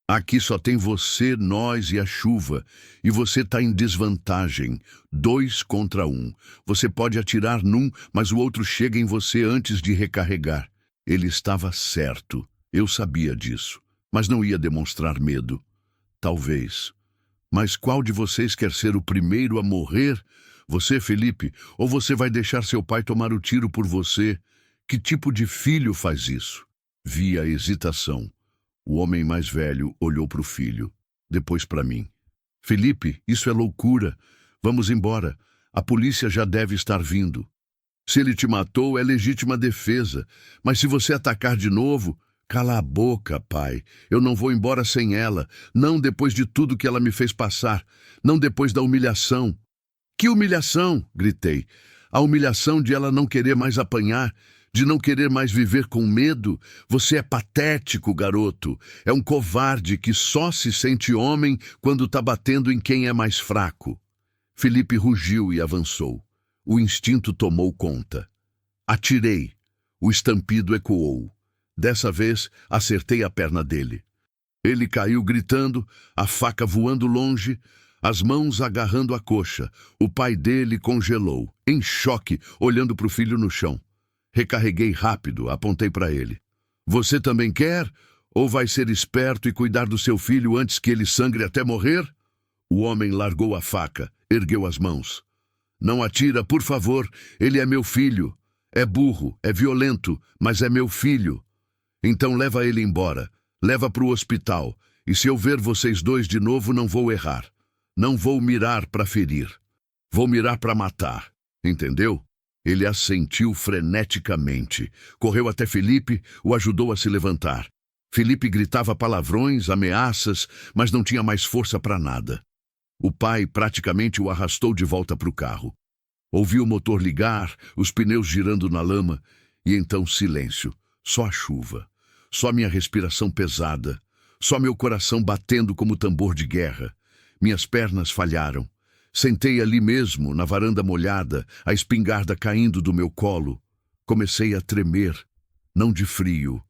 Aqui só tem você, nós e a chuva. E você tá em desvantagem. 2 contra 1. Você pode atirar num, mas o outro chega em você antes de recarregar. Ele estava certo. Eu sabia disso. Mas não ia demonstrar medo. Talvez. Mas qual de vocês quer ser o primeiro a morrer? Você, Felipe? Ou você vai deixar seu pai tomar o tiro por você? Que tipo de filho faz isso? Vi a hesitação. O homem mais velho olhou para o filho, depois para mim. Felipe, isso é loucura. Vamos embora. A polícia já deve estar vindo. Se ele te matou, é legítima defesa. Mas se você atacar de novo... Cala a boca, pai. Eu não vou embora sem ela. Não depois de tudo que ela me fez passar. Não depois da humilhação. Que humilhação? Gritei. A humilhação de ela não querer mais apanhar, De não querer mais viver com medo? Você é patético, garoto. É um covarde que só se sente homem quando está batendo em quem é mais fraco. Felipe rugiu e avançou. O instinto tomou conta. Atirei. O estampido ecoou. Dessa vez, acertei a perna dele. Ele caiu gritando, a faca voando longe, as mãos agarrando a coxa. O pai dele congelou, em choque, olhando para o filho no chão. Recarreguei rápido, apontei para ele. Você também quer? Ou vai ser esperto e cuidar do seu filho antes que ele sangre até morrer? O homem largou a faca, ergueu as mãos. Não atira, por favor, ele é meu filho. É burro, é violento, mas é meu filho. Então leva ele embora, leva para o hospital, e se eu ver vocês dois de novo não vou errar. Não vou mirar para ferir. Vou mirar para matar, entendeu? Ele assentiu freneticamente. Correu até Felipe, o ajudou a se levantar. Felipe gritava palavrões, ameaças, mas não tinha mais força para nada. O pai praticamente o arrastou de volta para o carro. Ouvi o motor ligar, os pneus girando na lama, e então silêncio, só a chuva, só minha respiração pesada, só meu coração batendo como tambor de guerra. Minhas pernas falharam. Sentei ali mesmo, na varanda molhada, a espingarda caindo do meu colo. Comecei a tremer, não de frio,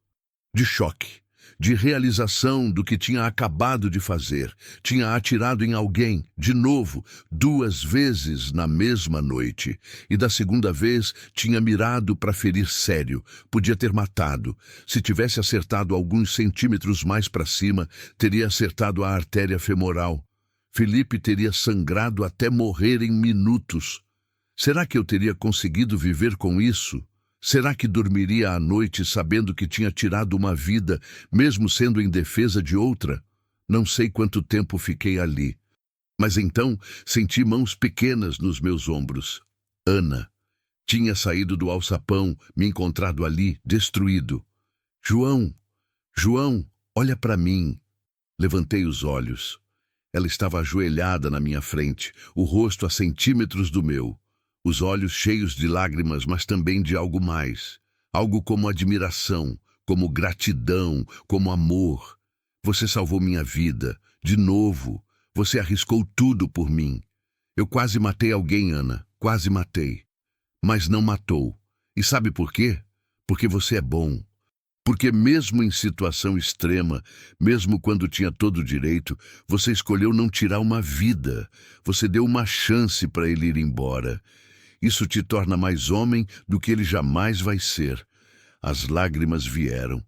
de choque, de realização do que tinha acabado de fazer. Tinha atirado em alguém, de novo, 2 vezes na mesma noite. E da segunda vez tinha mirado para ferir sério. Podia ter matado. Se tivesse acertado alguns centímetros mais para cima, teria acertado a artéria femoral. Felipe teria sangrado até morrer em minutos. Será que eu teria conseguido viver com isso? Será que dormiria à noite sabendo que tinha tirado uma vida, mesmo sendo em defesa de outra? Não sei quanto tempo fiquei ali. Mas então senti mãos pequenas nos meus ombros. Ana. Tinha saído do alçapão, me encontrado ali, destruído. João, João, olha para mim. Levantei os olhos. Ela estava ajoelhada na minha frente, o rosto a centímetros do meu. Os olhos cheios de lágrimas, mas também de algo mais. Algo como admiração, como gratidão, como amor. Você salvou minha vida, de novo. Você arriscou tudo por mim. Eu quase matei alguém, Ana, quase matei. Mas não matou. E sabe por quê? Porque você é bom. Porque mesmo em situação extrema, mesmo quando tinha todo o direito, você escolheu não tirar uma vida. Você deu uma chance para ele ir embora. Isso te torna mais homem do que ele jamais vai ser. As lágrimas vieram.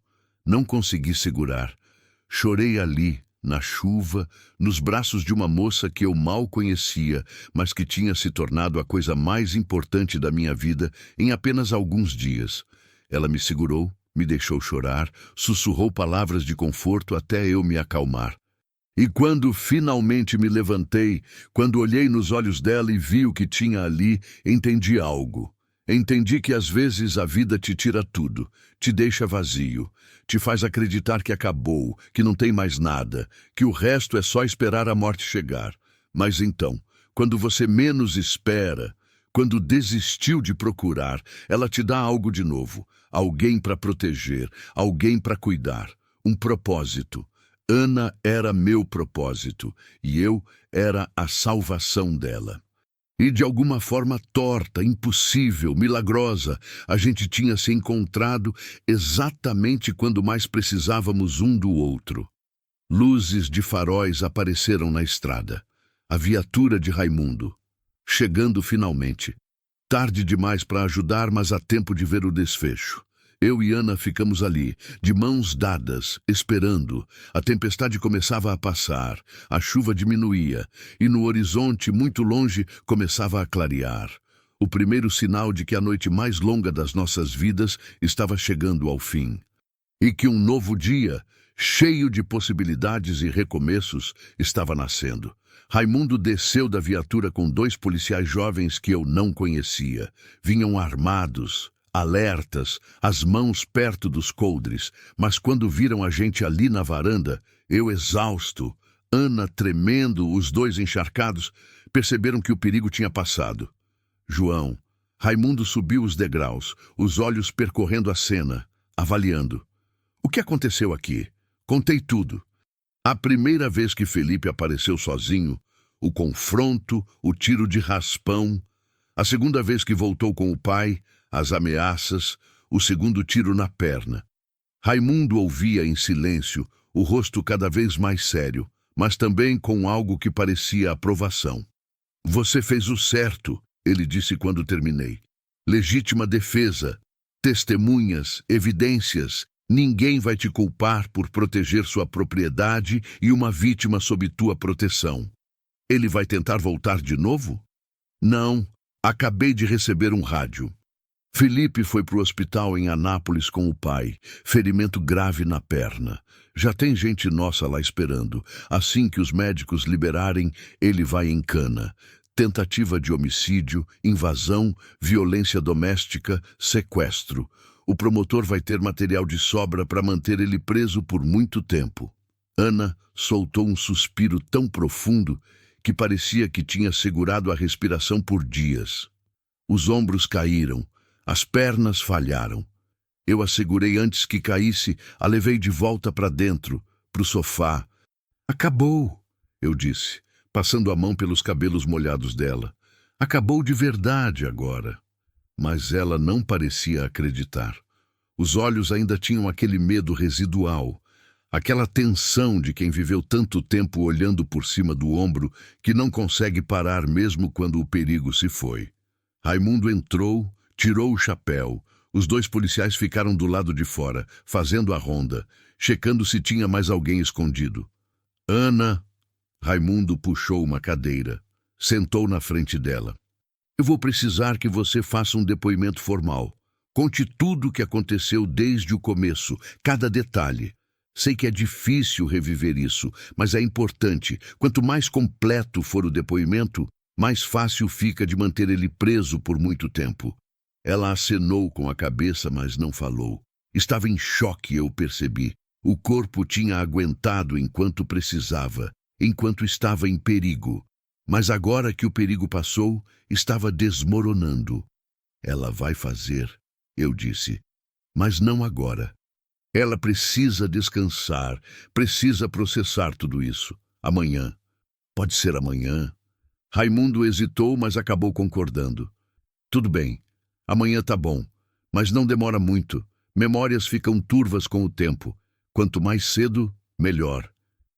Não consegui segurar. Chorei ali, na chuva, nos braços de uma moça que eu mal conhecia, mas que tinha se tornado a coisa mais importante da minha vida em apenas alguns dias. Ela me segurou, me deixou chorar, sussurrou palavras de conforto até eu me acalmar. E quando finalmente me levantei, quando olhei nos olhos dela e vi o que tinha ali, entendi algo. Entendi que às vezes a vida te tira tudo, te deixa vazio, te faz acreditar que acabou, que não tem mais nada, que o resto é só esperar a morte chegar. Mas então, quando você menos espera, quando desistiu de procurar, ela te dá algo de novo, alguém para proteger, alguém para cuidar, um propósito. Ana era meu propósito, e eu era a salvação dela. E de alguma forma torta, impossível, milagrosa, a gente tinha se encontrado exatamente quando mais precisávamos um do outro. Luzes de faróis apareceram na estrada. A viatura de Raimundo. Chegando finalmente. Tarde demais para ajudar, mas há tempo de ver o desfecho. Eu e Ana ficamos ali, de mãos dadas, esperando. A tempestade começava a passar, a chuva diminuía, e no horizonte, muito longe, começava a clarear. O primeiro sinal de que a noite mais longa das nossas vidas estava chegando ao fim. E que um novo dia, cheio de possibilidades e recomeços, estava nascendo. Raimundo desceu da viatura com 2 policiais jovens que eu não conhecia. Vinham armados, alertas, as mãos perto dos coldres, mas quando viram a gente ali na varanda, eu exausto, Ana tremendo, os 2 encharcados, perceberam que o perigo tinha passado. João, Raimundo subiu os degraus, os olhos percorrendo a cena, avaliando. O que aconteceu aqui? Contei tudo. A primeira vez que Felipe apareceu sozinho, o confronto, o tiro de raspão. A segunda vez que voltou com o pai, as ameaças, o segundo tiro na perna. Raimundo ouvia em silêncio, o rosto cada vez mais sério, mas também com algo que parecia aprovação. Você fez o certo, ele disse quando terminei. Legítima defesa, testemunhas, evidências. Ninguém vai te culpar por proteger sua propriedade e uma vítima sob tua proteção. Ele vai tentar voltar de novo? Não, acabei de receber um rádio. Felipe foi para o hospital em Anápolis com o pai, ferimento grave na perna. Já tem gente nossa lá esperando. Assim que os médicos liberarem, ele vai em cana. Tentativa de homicídio, invasão, violência doméstica, sequestro. O promotor vai ter material de sobra para manter ele preso por muito tempo. Ana soltou um suspiro tão profundo que parecia que tinha segurado a respiração por dias. Os ombros caíram, as pernas falharam. Eu a segurei antes que caísse, a levei de volta para dentro, para o sofá. Acabou, eu disse, passando a mão pelos cabelos molhados dela. Acabou de verdade agora. Mas ela não parecia acreditar. Os olhos ainda tinham aquele medo residual, aquela tensão de quem viveu tanto tempo olhando por cima do ombro que não consegue parar mesmo quando o perigo se foi. Raimundo entrou, tirou o chapéu. Os dois policiais ficaram do lado de fora, fazendo a ronda, checando se tinha mais alguém escondido. Ana, Raimundo puxou uma cadeira, sentou na frente dela. Eu vou precisar que você faça um depoimento formal. Conte tudo o que aconteceu desde o começo, cada detalhe. Sei que é difícil reviver isso, mas é importante. Quanto mais completo for o depoimento, mais fácil fica de manter ele preso por muito tempo. Ela acenou com a cabeça, mas não falou. Estava em choque, eu percebi. O corpo tinha aguentado enquanto precisava, enquanto estava em perigo. Mas agora que o perigo passou, estava desmoronando. Ela vai fazer, eu disse, mas não agora. Ela precisa descansar, precisa processar tudo isso. Amanhã. Pode ser amanhã. Raimundo hesitou, mas acabou concordando. Tudo bem. Amanhã tá bom, mas não demora muito. Memórias ficam turvas com o tempo. Quanto mais cedo, melhor.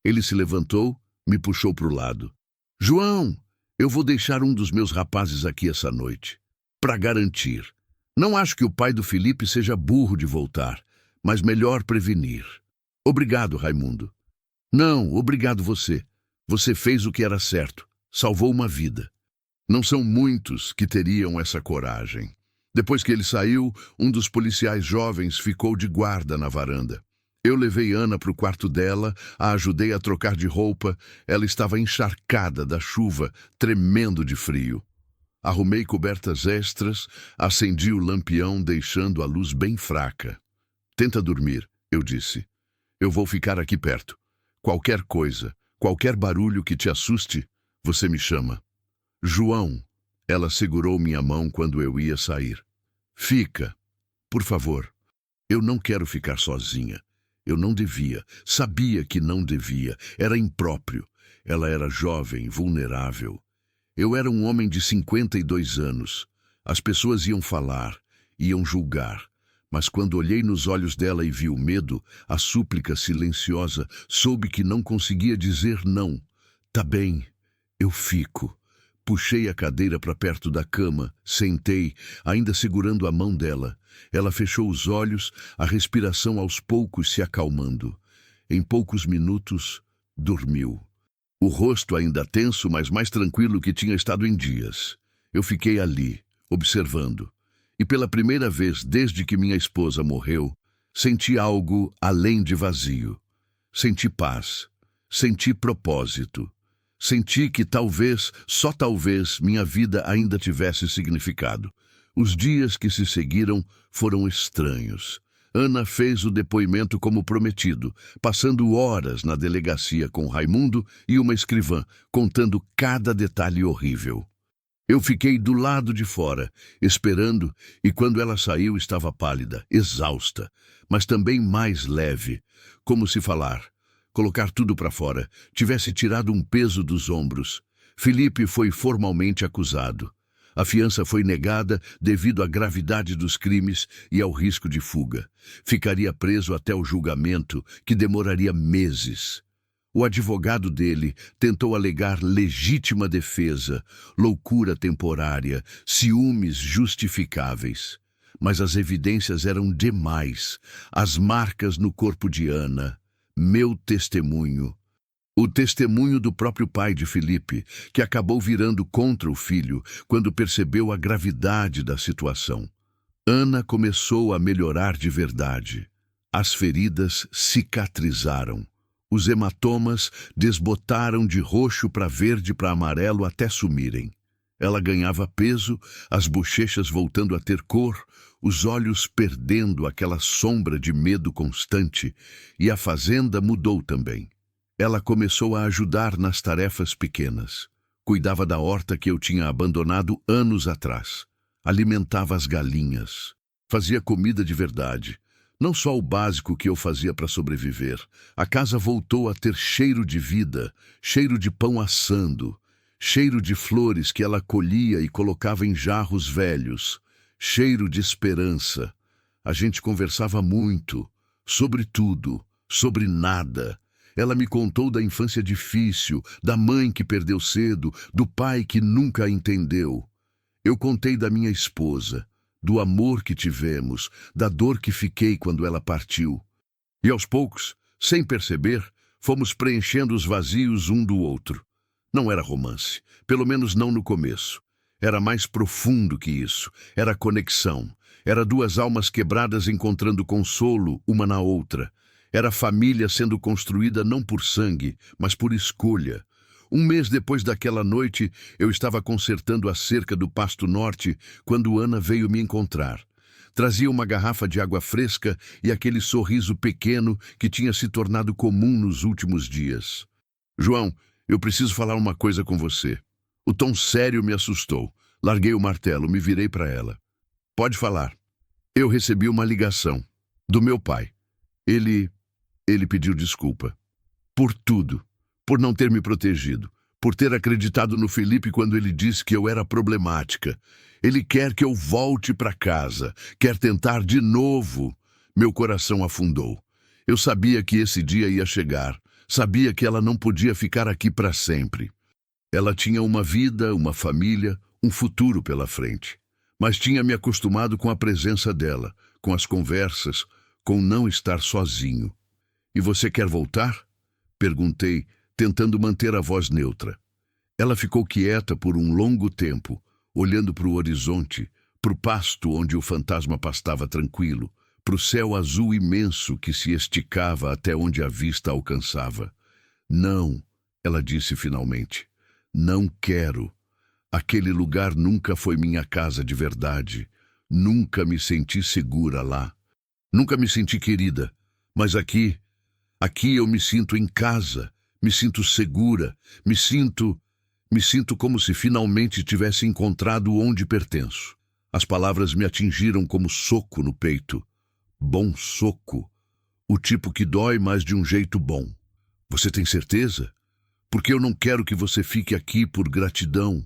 Ele se levantou, me puxou para o lado. João, eu vou deixar um dos meus rapazes aqui essa noite. Para garantir. Não acho que o pai do Felipe seja burro de voltar, mas melhor prevenir. Obrigado, Raimundo. Não, obrigado você. Você fez o que era certo. Salvou uma vida. Não são muitos que teriam essa coragem. Depois que ele saiu, um dos policiais jovens ficou de guarda na varanda. Eu levei Ana para o quarto dela, a ajudei a trocar de roupa. Ela estava encharcada da chuva, tremendo de frio. Arrumei cobertas extras, acendi o lampião, deixando a luz bem fraca. Tenta dormir, eu disse. Eu vou ficar aqui perto. Qualquer coisa, qualquer barulho que te assuste, você me chama. João, ela segurou minha mão quando eu ia sair. Fica, por favor. Eu não quero ficar sozinha. Eu não devia, sabia que não devia, era impróprio. Ela era jovem, vulnerável. Eu era um homem de 52 anos. As pessoas iam falar, iam julgar. Mas quando olhei nos olhos dela e vi o medo, a súplica silenciosa, soube que não conseguia dizer não. Tá bem, eu fico. Puxei a cadeira para perto da cama, sentei, ainda segurando a mão dela. Ela fechou os olhos, a respiração aos poucos se acalmando. Em poucos minutos, dormiu. O rosto ainda tenso, mas mais tranquilo que tinha estado em dias. Eu fiquei ali, observando. E pela primeira vez desde que minha esposa morreu, senti algo além de vazio. Senti paz. Senti propósito. Senti que talvez, só talvez, minha vida ainda tivesse significado. Os dias que se seguiram foram estranhos. Ana fez o depoimento como prometido, passando horas na delegacia com Raimundo e uma escrivã, contando cada detalhe horrível. Eu fiquei do lado de fora, esperando, e quando ela saiu estava pálida, exausta, mas também mais leve, como se falar, colocar tudo para fora, tivesse tirado um peso dos ombros. Felipe foi formalmente acusado. A fiança foi negada devido à gravidade dos crimes e ao risco de fuga. Ficaria preso até o julgamento, que demoraria meses. O advogado dele tentou alegar legítima defesa, loucura temporária, ciúmes justificáveis. Mas as evidências eram demais. As marcas no corpo de Ana, meu testemunho. O testemunho do próprio pai de Felipe, que acabou virando contra o filho quando percebeu a gravidade da situação. Ana começou a melhorar de verdade. As feridas cicatrizaram. Os hematomas desbotaram de roxo para verde para amarelo até sumirem. Ela ganhava peso, as bochechas voltando a ter cor, os olhos perdendo aquela sombra de medo constante, e a fazenda mudou também. Ela começou a ajudar nas tarefas pequenas. Cuidava da horta que eu tinha abandonado anos atrás. Alimentava as galinhas. Fazia comida de verdade. Não só o básico que eu fazia para sobreviver. A casa voltou a ter cheiro de vida, cheiro de pão assando, cheiro de flores que ela colhia e colocava em jarros velhos, cheiro de esperança. A gente conversava muito, sobre tudo, sobre nada. Ela me contou da infância difícil, da mãe que perdeu cedo, do pai que nunca a entendeu. Eu contei da minha esposa, do amor que tivemos, da dor que fiquei quando ela partiu. E aos poucos, sem perceber, fomos preenchendo os vazios um do outro. Não era romance, pelo menos não no começo. Era mais profundo que isso, era conexão. Era duas almas quebradas encontrando consolo uma na outra. Era família sendo construída não por sangue, mas por escolha. Um mês depois daquela noite, eu estava consertando a cerca do Pasto Norte quando Ana veio me encontrar. Trazia uma garrafa de água fresca e aquele sorriso pequeno que tinha se tornado comum nos últimos dias. João, eu preciso falar uma coisa com você. O tom sério me assustou. Larguei o martelo, me virei para ela. Pode falar. Eu recebi uma ligação. Do meu pai. Ele pediu desculpa. Por tudo. Por não ter me protegido, por ter acreditado no Felipe quando ele disse que eu era problemática. Ele quer que eu volte para casa, quer tentar de novo. Meu coração afundou. Eu sabia que esse dia ia chegar, sabia que ela não podia ficar aqui para sempre. Ela tinha uma vida, uma família, um futuro pela frente. Mas tinha me acostumado com a presença dela, com as conversas, com não estar sozinho. E você quer voltar? Perguntei, tentando manter a voz neutra. Ela ficou quieta por um longo tempo, olhando para o horizonte, para o pasto onde o fantasma pastava tranquilo, para o céu azul imenso que se esticava até onde a vista alcançava. Não, ela disse finalmente. Não quero. Aquele lugar nunca foi minha casa de verdade. Nunca me senti segura lá. Nunca me senti querida. Mas aqui eu me sinto em casa. Me sinto segura, me sinto como se finalmente tivesse encontrado onde pertenço. As palavras me atingiram como soco no peito. Bom soco. O tipo que dói, mas de um jeito bom. Você tem certeza? Porque eu não quero que você fique aqui por gratidão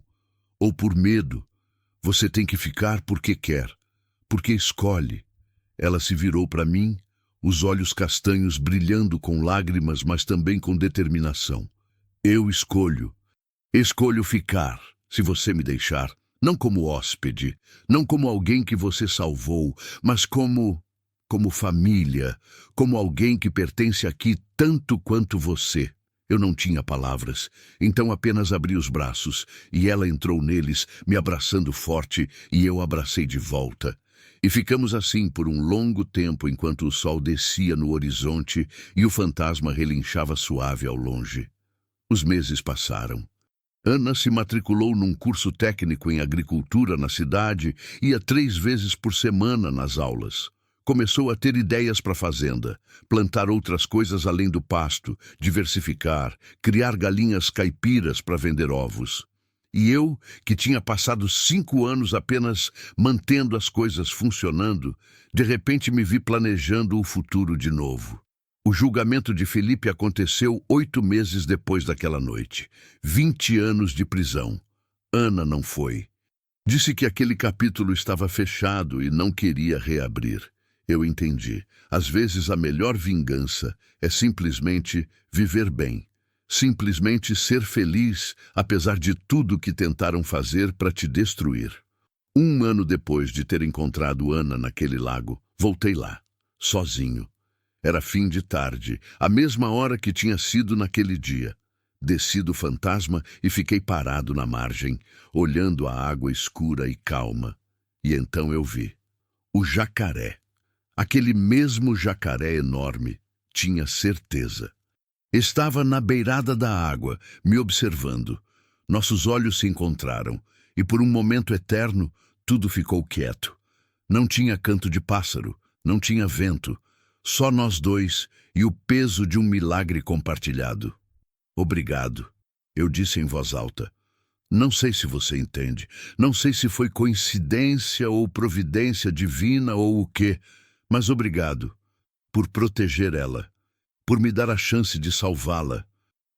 ou por medo. Você tem que ficar porque quer, porque escolhe. Ela se virou para mim, os olhos castanhos brilhando com lágrimas, mas também com determinação. Eu escolho. Escolho ficar, se você me deixar, não como hóspede, não como alguém que você salvou, mas como família, como alguém que pertence aqui tanto quanto você. Eu não tinha palavras, então apenas abri os braços, e ela entrou neles, me abraçando forte, e eu abracei de volta. E ficamos assim por um longo tempo enquanto o sol descia no horizonte e o fantasma relinchava suave ao longe. Os meses passaram. Ana se matriculou num curso técnico em agricultura na cidade e ia 3 vezes por semana nas aulas. Começou a ter ideias para a fazenda, plantar outras coisas além do pasto, diversificar, criar galinhas caipiras para vender ovos. E eu, que tinha passado 5 anos apenas mantendo as coisas funcionando, de repente me vi planejando o futuro de novo. O julgamento de Felipe aconteceu 8 meses depois daquela noite. 20 anos de prisão. Ana não foi. Disse que aquele capítulo estava fechado e não queria reabrir. Eu entendi. Às vezes a melhor vingança é simplesmente viver bem. Simplesmente ser feliz, apesar de tudo que tentaram fazer para te destruir. 1 ano depois de ter encontrado Ana naquele lago, voltei lá, sozinho. Era fim de tarde, a mesma hora que tinha sido naquele dia. Desci do fantasma e fiquei parado na margem, olhando a água escura e calma. E então eu vi. O jacaré. Aquele mesmo jacaré enorme, tinha certeza. Estava na beirada da água, me observando. Nossos olhos se encontraram, e por um momento eterno, tudo ficou quieto. Não tinha canto de pássaro, não tinha vento, só nós dois e o peso de um milagre compartilhado. Obrigado, eu disse em voz alta. Não sei se você entende, não sei se foi coincidência ou providência divina ou o quê, mas obrigado por proteger ela, por me dar a chance de salvá-la,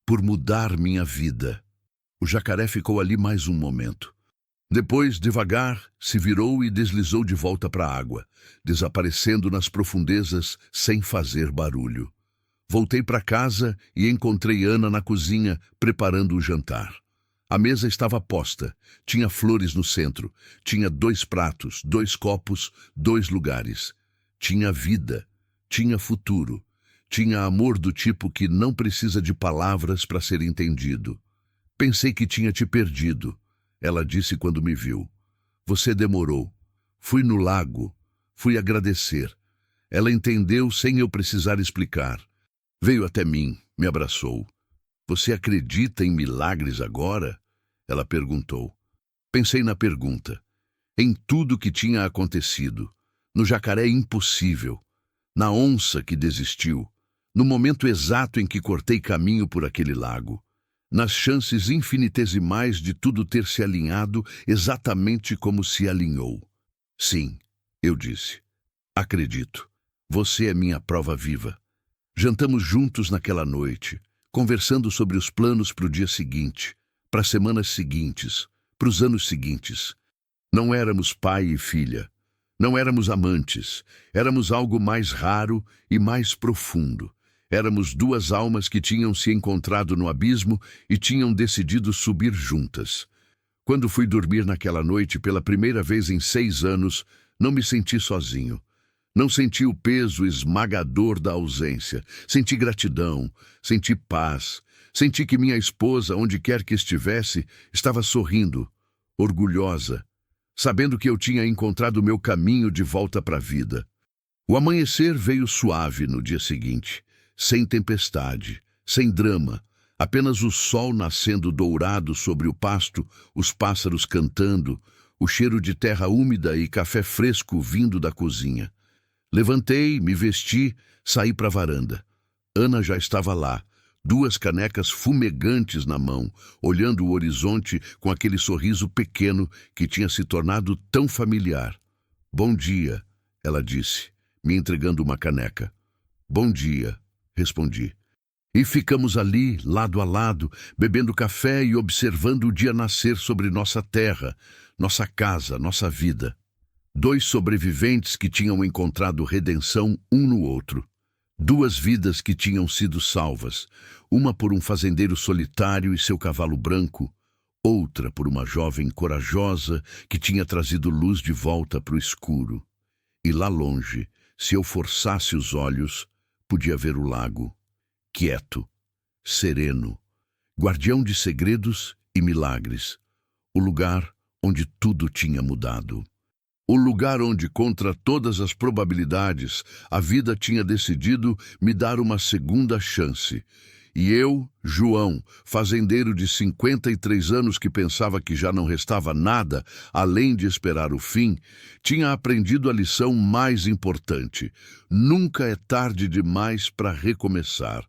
por mudar minha vida. O jacaré ficou ali mais um momento. Depois, devagar, se virou e deslizou de volta para a água, desaparecendo nas profundezas sem fazer barulho. Voltei para casa e encontrei Ana na cozinha, preparando o jantar. A mesa estava posta, tinha flores no centro, tinha 2 pratos, 2 copos, 2 lugares. Tinha vida, tinha futuro, tinha amor do tipo que não precisa de palavras para ser entendido. Pensei que tinha te perdido, ela disse quando me viu. Você demorou. Fui no lago, fui agradecer. Ela entendeu sem eu precisar explicar. Veio até mim, me abraçou. Você acredita em milagres agora? Ela perguntou. Pensei na pergunta, em tudo que tinha acontecido, no jacaré impossível, na onça que desistiu, no momento exato em que cortei caminho por aquele lago, nas chances infinitesimais de tudo ter se alinhado exatamente como se alinhou. Sim, eu disse. Acredito. Você é minha prova viva. Jantamos juntos naquela noite, conversando sobre os planos para o dia seguinte, para as semanas seguintes, para os anos seguintes. Não éramos pai e filha. Não éramos amantes. Éramos algo mais raro e mais profundo. Éramos 2 almas que tinham se encontrado no abismo e tinham decidido subir juntas. Quando fui dormir naquela noite pela primeira vez em 6 anos, não me senti sozinho. Não senti o peso esmagador da ausência. Senti gratidão, senti paz. Senti que minha esposa, onde quer que estivesse, estava sorrindo, orgulhosa, sabendo que eu tinha encontrado o meu caminho de volta para a vida. O amanhecer veio suave no dia seguinte, sem tempestade, sem drama, apenas o sol nascendo dourado sobre o pasto, os pássaros cantando, o cheiro de terra úmida e café fresco vindo da cozinha. Levantei, me vesti, saí para a varanda. Ana já estava lá, 2 canecas fumegantes na mão, olhando o horizonte com aquele sorriso pequeno que tinha se tornado tão familiar. Bom dia, ela disse, me entregando uma caneca. Bom dia, respondi. E ficamos ali, lado a lado, bebendo café e observando o dia nascer sobre nossa terra, nossa casa, nossa vida. 2 sobreviventes que tinham encontrado redenção um no outro. 2 vidas que tinham sido salvas, uma por um fazendeiro solitário e seu cavalo branco, outra por uma jovem corajosa que tinha trazido luz de volta para o escuro. E lá longe, se eu forçasse os olhos, podia ver o lago, quieto, sereno, guardião de segredos e milagres, o lugar onde tudo tinha mudado. O lugar onde, contra todas as probabilidades, a vida tinha decidido me dar uma segunda chance. E eu, João, fazendeiro de 53 anos que pensava que já não restava nada além de esperar o fim, tinha aprendido a lição mais importante. Nunca é tarde demais para recomeçar.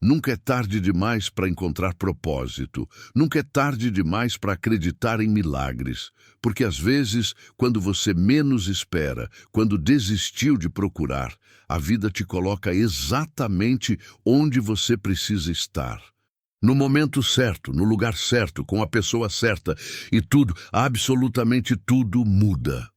Nunca é tarde demais para encontrar propósito. Nunca é tarde demais para acreditar em milagres. Porque às vezes, quando você menos espera, quando desistiu de procurar, a vida te coloca exatamente onde você precisa estar. No momento certo, no lugar certo, com a pessoa certa, e tudo, absolutamente tudo muda.